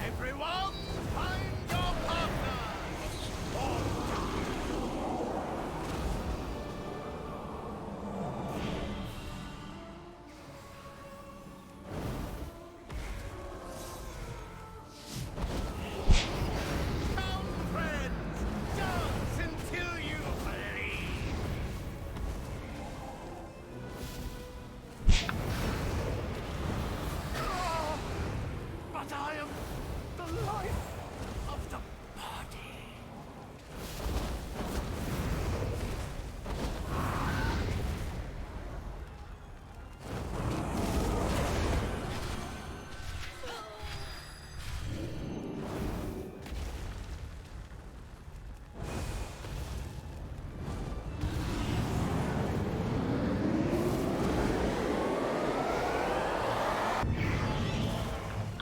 Everyone, find your partners. Or come, friends, dance until you bleed. But I am the life of the party.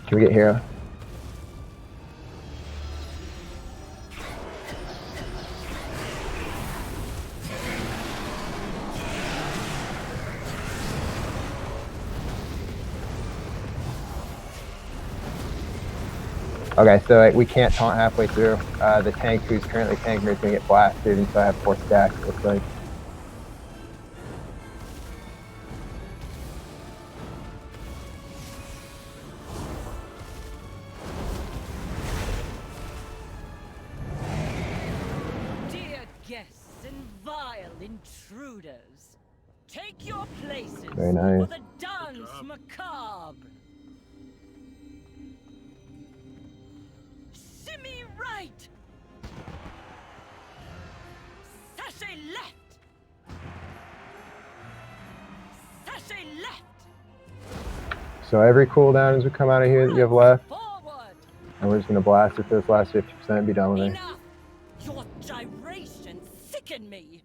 Can we get Hero? Okay, so we can't taunt halfway through. The tank who's currently tanking is going to get blasted, and so I have 4 stacks, looks like. Dear guests and vile intruders, take your places Very nice. for the dance macabre. Shimmy right. Sashay left. Sashay left. So every cooldown as we come out of here that you have left, Forward. and we're just going to blast it for this last 50% and be done with it. Enough. Your gyrations sicken me.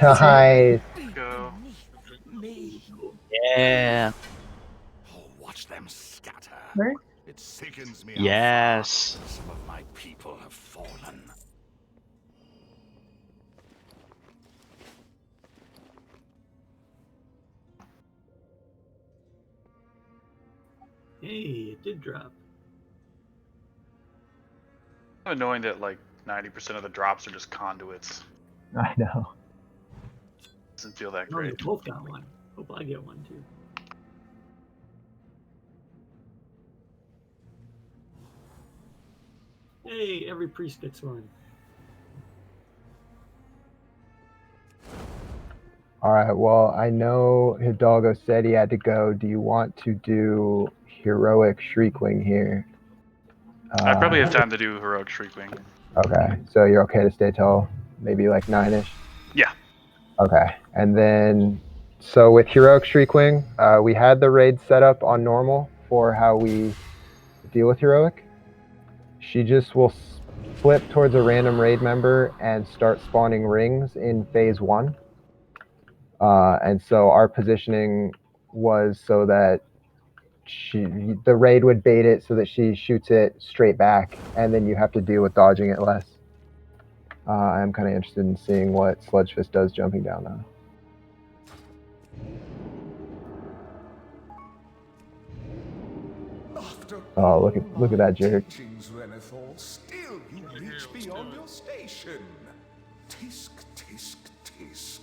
Nice. Go. Me. Yeah. Oh, watch them scatter. Where? It sickens me Yes. how far some of my people have fallen. Hey, it did drop. Annoying that like 90% of the drops are just conduits. I know. Doesn't feel that Oh, they great. both got one. Hope I get one too. Hey, every priest gets one. All right. Well, I know Hidalgo said he had to go. Do you want to do heroic Shriekwing here? I probably have time to do heroic Shriekwing. Okay. So you're okay to stay till maybe like 9ish? Yeah. Okay. And then, so with heroic Shriekwing, we had the raid set up on normal for how we deal with heroic. She just will flip towards a random raid member and start spawning rings in phase 1. And so our positioning was so that the raid would bait it so that she shoots it straight back, and then you have to deal with dodging it less. I'm kind of interested in seeing what Sludge Fist does jumping down now. Oh, look at that jerk. Teachings, Renethor, still you reach beyond your station. Tisk, tisk, tisk.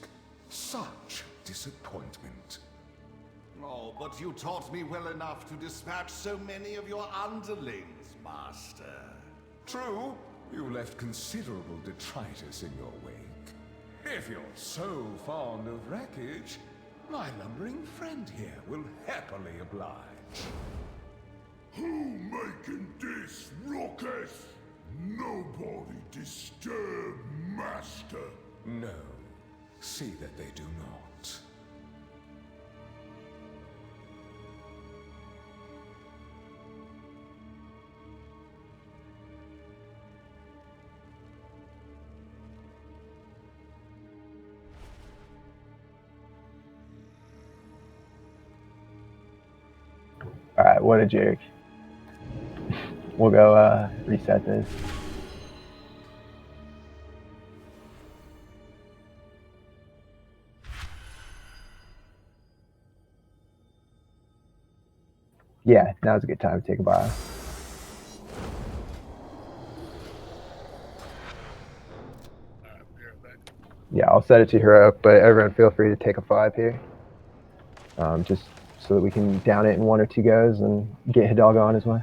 Such disappointment. Oh, but you taught me well enough to dispatch so many of your underlings, Master. True, you left considerable detritus in your wake. If you're so fond of wreckage, my lumbering friend here will happily oblige. Who making this ruckus? Nobody disturb Master. No, see that they do not. All right, what a jerk. We'll go reset this. Yeah, now's a good time to take a bio. Yeah, I'll set it to heroic, but everyone feel free to take a 5 here. Just so that we can down it in 1 or 2 goes and get Hidalgo on his way.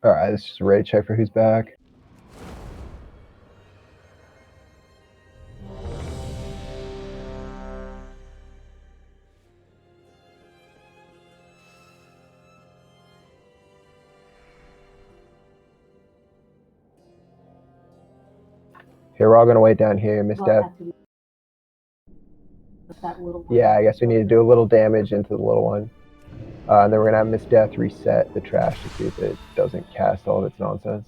All right, let's just raid check for who's back. Here, we're all gonna wait down here, Miss Death. Yeah, I guess we need to do a little damage into the little one. And then we're gonna have Miss Death reset the trash to see if it doesn't cast all of its nonsense.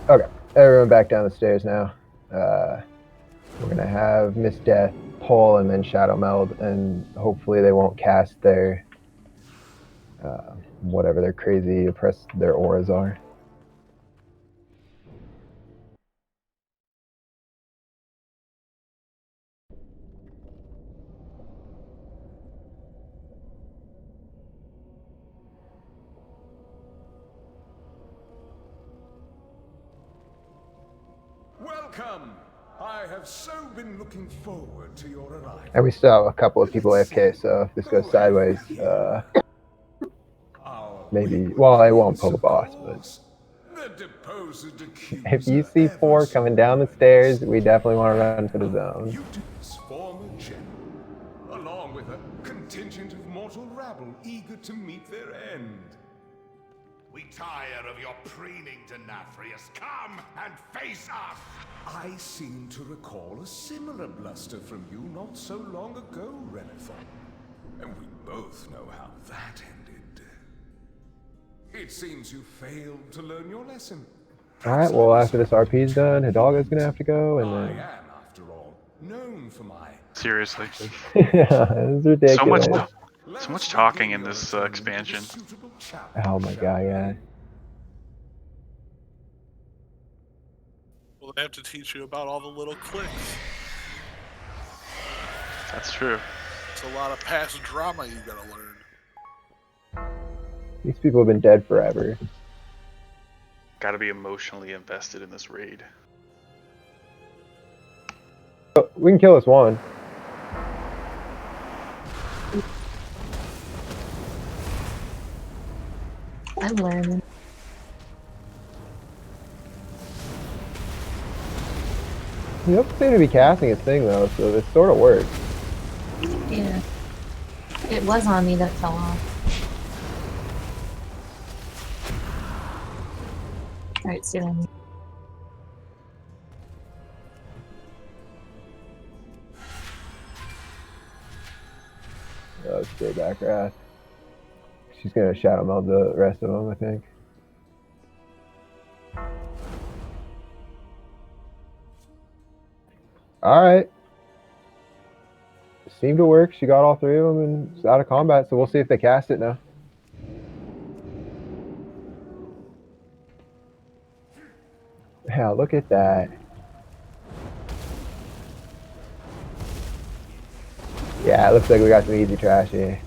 Okay, everyone back down the stairs now. We're gonna have Miss Death pull and then Shadow Meld, and hopefully they won't cast their whatever their crazy oppressed their auras are. Welcome! I have so been looking forward to your arrival. And we still have a couple of people AFK, so if this goes sideways, maybe, well, I won't pull the boss, but if you see 4 coming down the stairs, we definitely want to run for the zone. Former general, along with a contingent of mortal rabble eager to meet their end. We tire of your preening to Nathrius. Come and face us! I seem to recall a similar bluster from you not so long ago, Renathon. And we both know how that ended. It seems you failed to learn your lesson. Alright, well, after this RP's done, Hidalgo's gonna have to go, and I then... am, after all, known for my... Seriously. Yeah, it's ridiculous. So much talking in this expansion. Oh my god, yeah. Well, they have to teach you about all the little clicks. That's true. It's a lot of past drama you gotta learn. These people have been dead forever. Gotta be emotionally invested in this raid. Oh, we can kill this one. I'm learning. He doesn't seem to be casting his thing though, so this sort of works. Yeah. It was on me that fell off. Alright, stay on me. Oh, stay back, Wrath. She's gonna Shadow Meld the rest of them, I think. Alright. Seemed to work. She got all 3 of them and it's out of combat, so we'll see if they cast it now. Yeah, look at that. Yeah, it looks like we got some easy trash here.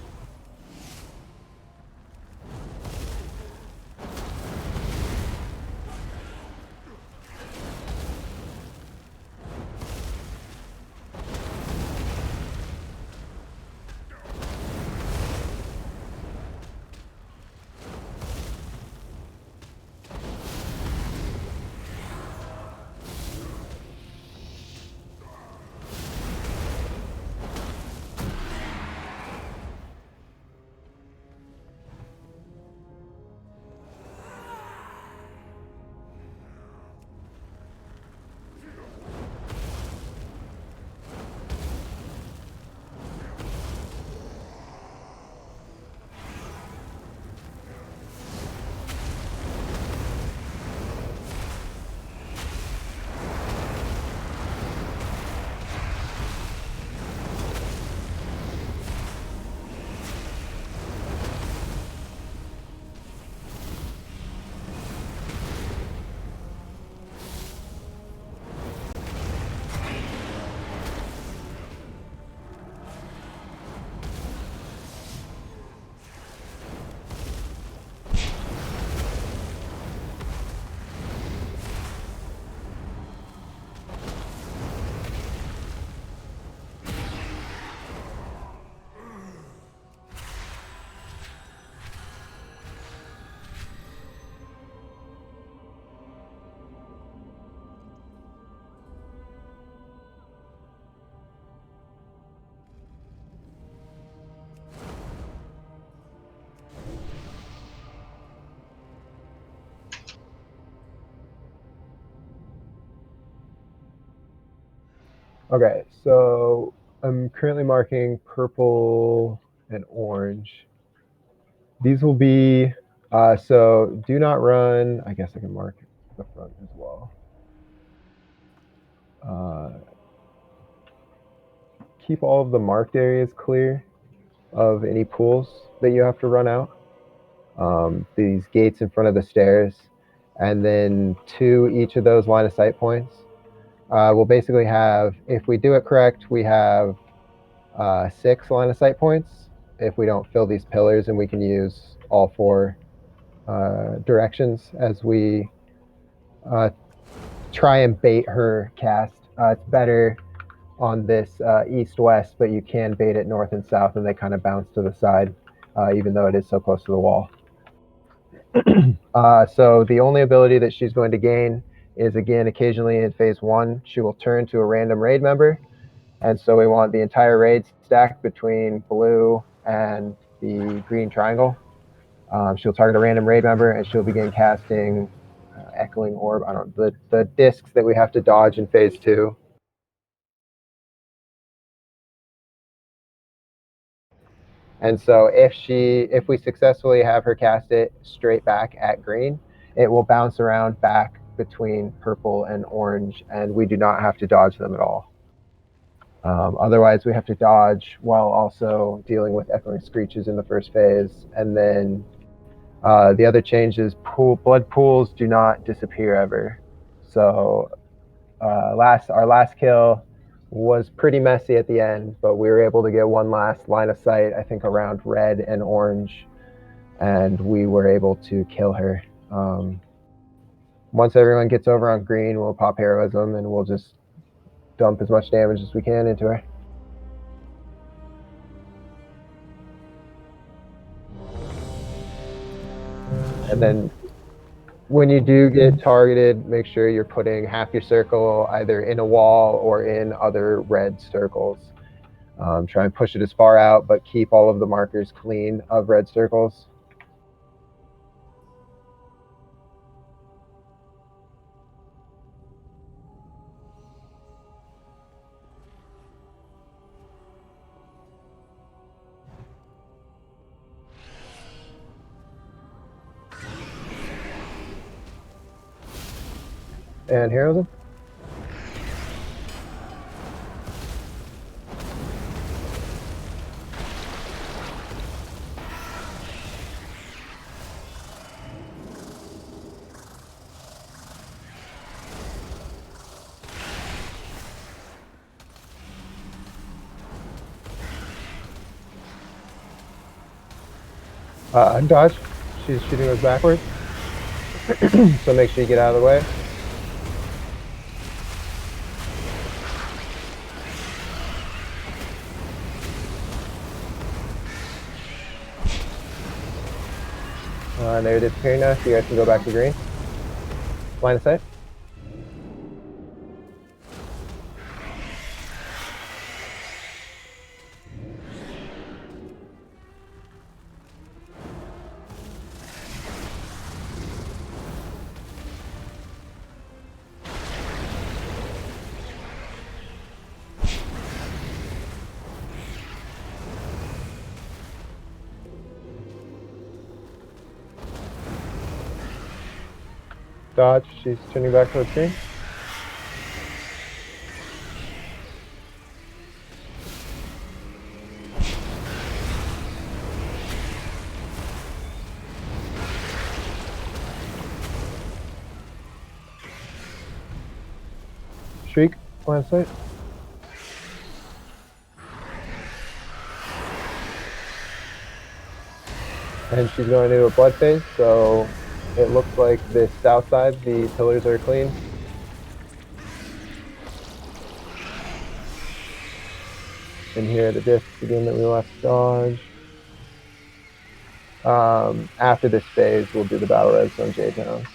Okay, so I'm currently marking purple and orange. These will be, so do not run. I guess I can mark the front as well. Keep all of the marked areas clear of any pools that you have to run out. These gates in front of the stairs, and then to each of those line of sight points. We'll basically have, if we do it correct, we have 6 line of sight points. If we don't fill these pillars, and we can use all 4 directions as we try and bait her cast. It's better on this east-west, but you can bait it north and south, and they kind of bounce to the side, even though it is so close to the wall. So the only ability that she's going to gain is, again, occasionally in phase 1, she will turn to a random raid member. And so we want the entire raid stacked between blue and the green triangle. She'll target a random raid member, and she'll begin casting Echoing Orb. I don't know, the discs that we have to dodge in phase 2. And so if we successfully have her cast it straight back at green, it will bounce around back between purple and orange, and we do not have to dodge them at all. Otherwise, we have to dodge while also dealing with Echoing Screeches in the first phase. And then the other change is blood pools do not disappear ever. So our last kill was pretty messy at the end, but we were able to get one last line of sight, I think around red and orange, and we were able to kill her. Once everyone gets over on green, we'll pop heroism, and we'll just dump as much damage as we can into her. And then when you do get targeted, make sure you're putting half your circle either in a wall or in other red circles. Try and push it as far out, but keep all of the markers clean of red circles. And heroism. Dodge. She's shooting us backwards. So make sure you get out of the way. They're disappearing now, so you guys can go back to green. Line of sight. Dodge. She's turning back towards green. Shriek. Line of sight. And she's going to a blood phase, so it looks like the south side, the pillars are clean. And here are the discs again that we left dodge. After this phase, we'll do the battle res on J-Town.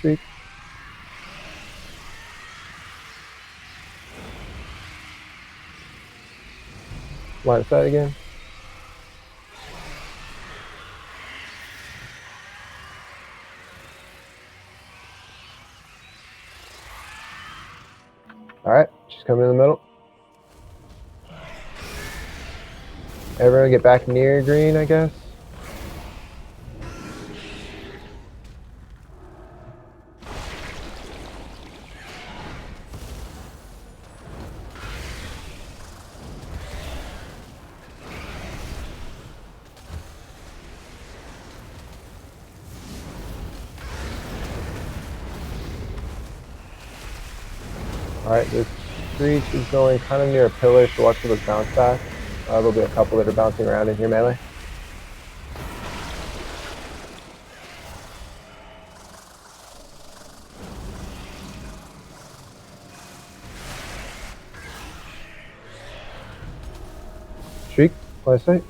Shriek. Line of sight again. Alright, she's coming in the middle. Everyone get back near green, I guess. Alright, this Screech is going kind of near a pillar, so watch for those bounce backs. There'll be a couple that are bouncing around in here melee. Shriek, line of sight.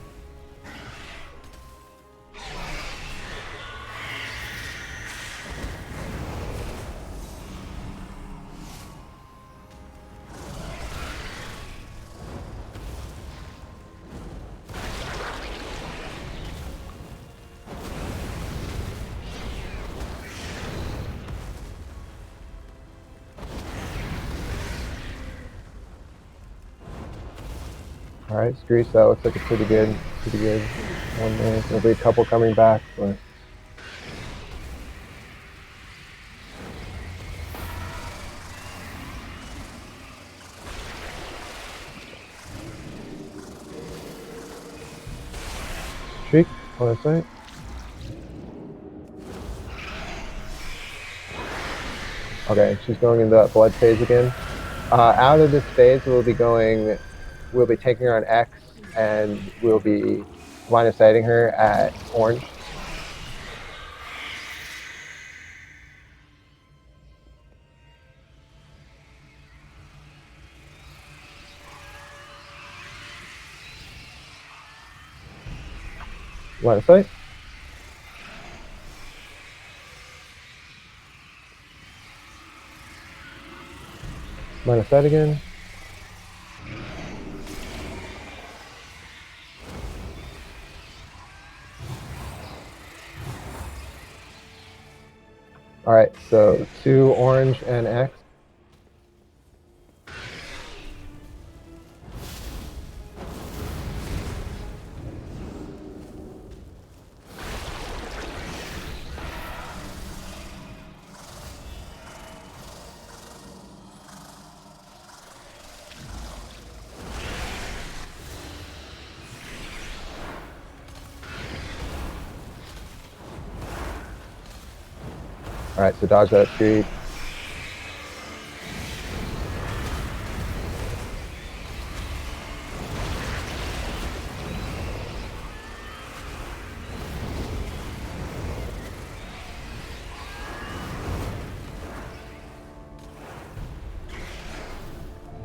Alright, Screech, that looks like a pretty good one there. There'll be a couple coming back, but Shriek, line of sight. Okay, she's going into that blood phase again. Out of this phase, we'll be taking her on X, and we'll be line of sighting her at orange. Line of sight. Line of sight again. Alright, so 2 orange and X. Alright, so dodge that street.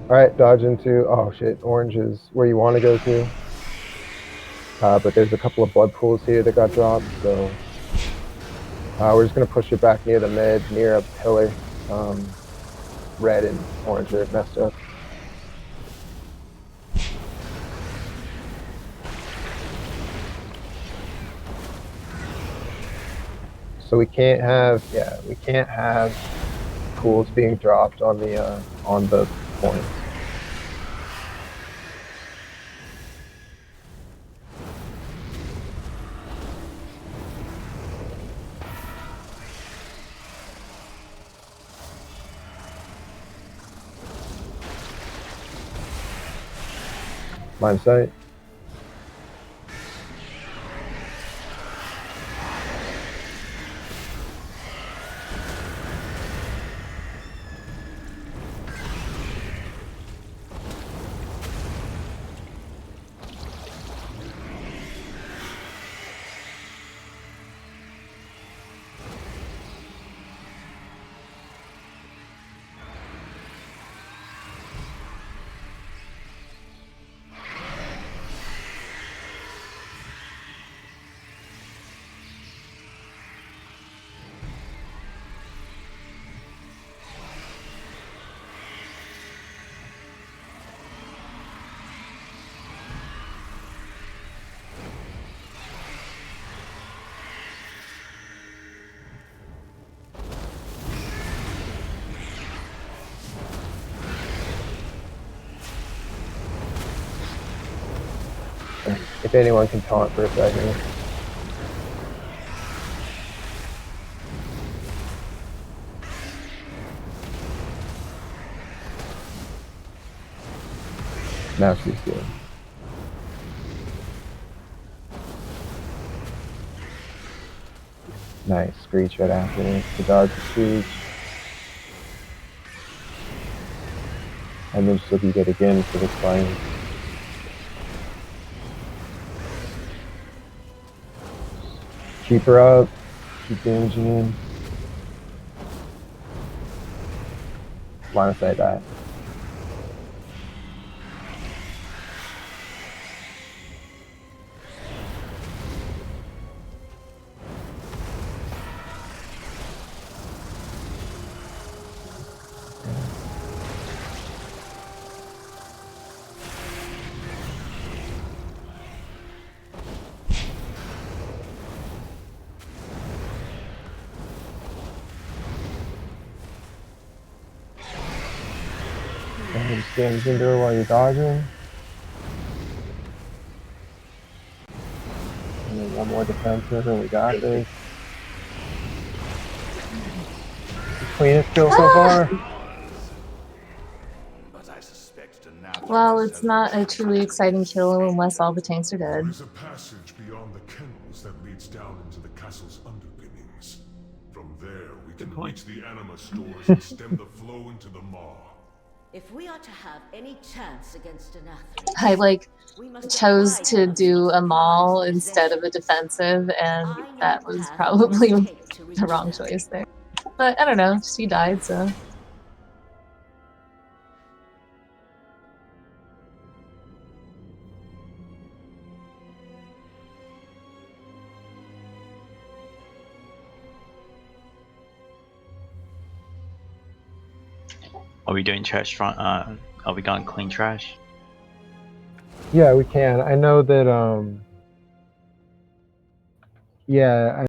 Alright, dodge into, oh shit, orange is where you want to go to. But there's a couple of blood pools here that got dropped, so we're just going to push it back near the mid, near a pillar. Red and orange are messed up. So we can't have pools being dropped on the points. Line of sight. If anyone can taunt for a second. Now she's good. Nice, Screech right after it. The dodge the Screech. And then she'll be good again for this fight. Keep her up. Keep damaging. Line of sight that. And just damage into her while you're dodging. And then one more defensive and we got this. Cleanest kill so far. But I suspect Nathria Well, has it's not a truly exciting kill unless all the tanks are dead. There is a passage beyond the kennels that leads down into the castle's underpinnings. From there, we can reach the anima stores and stem the flow into the maw. If we are to have any chance against Nathria, I we must chose apply to them do a maul Nathria's instead of a defensive, and I know that the was path probably we must take to the reach wrong them. choice there. But I don't know, she died, so. Are we doing trash front? Are we going clean trash? Yeah, we can. I know that, yeah,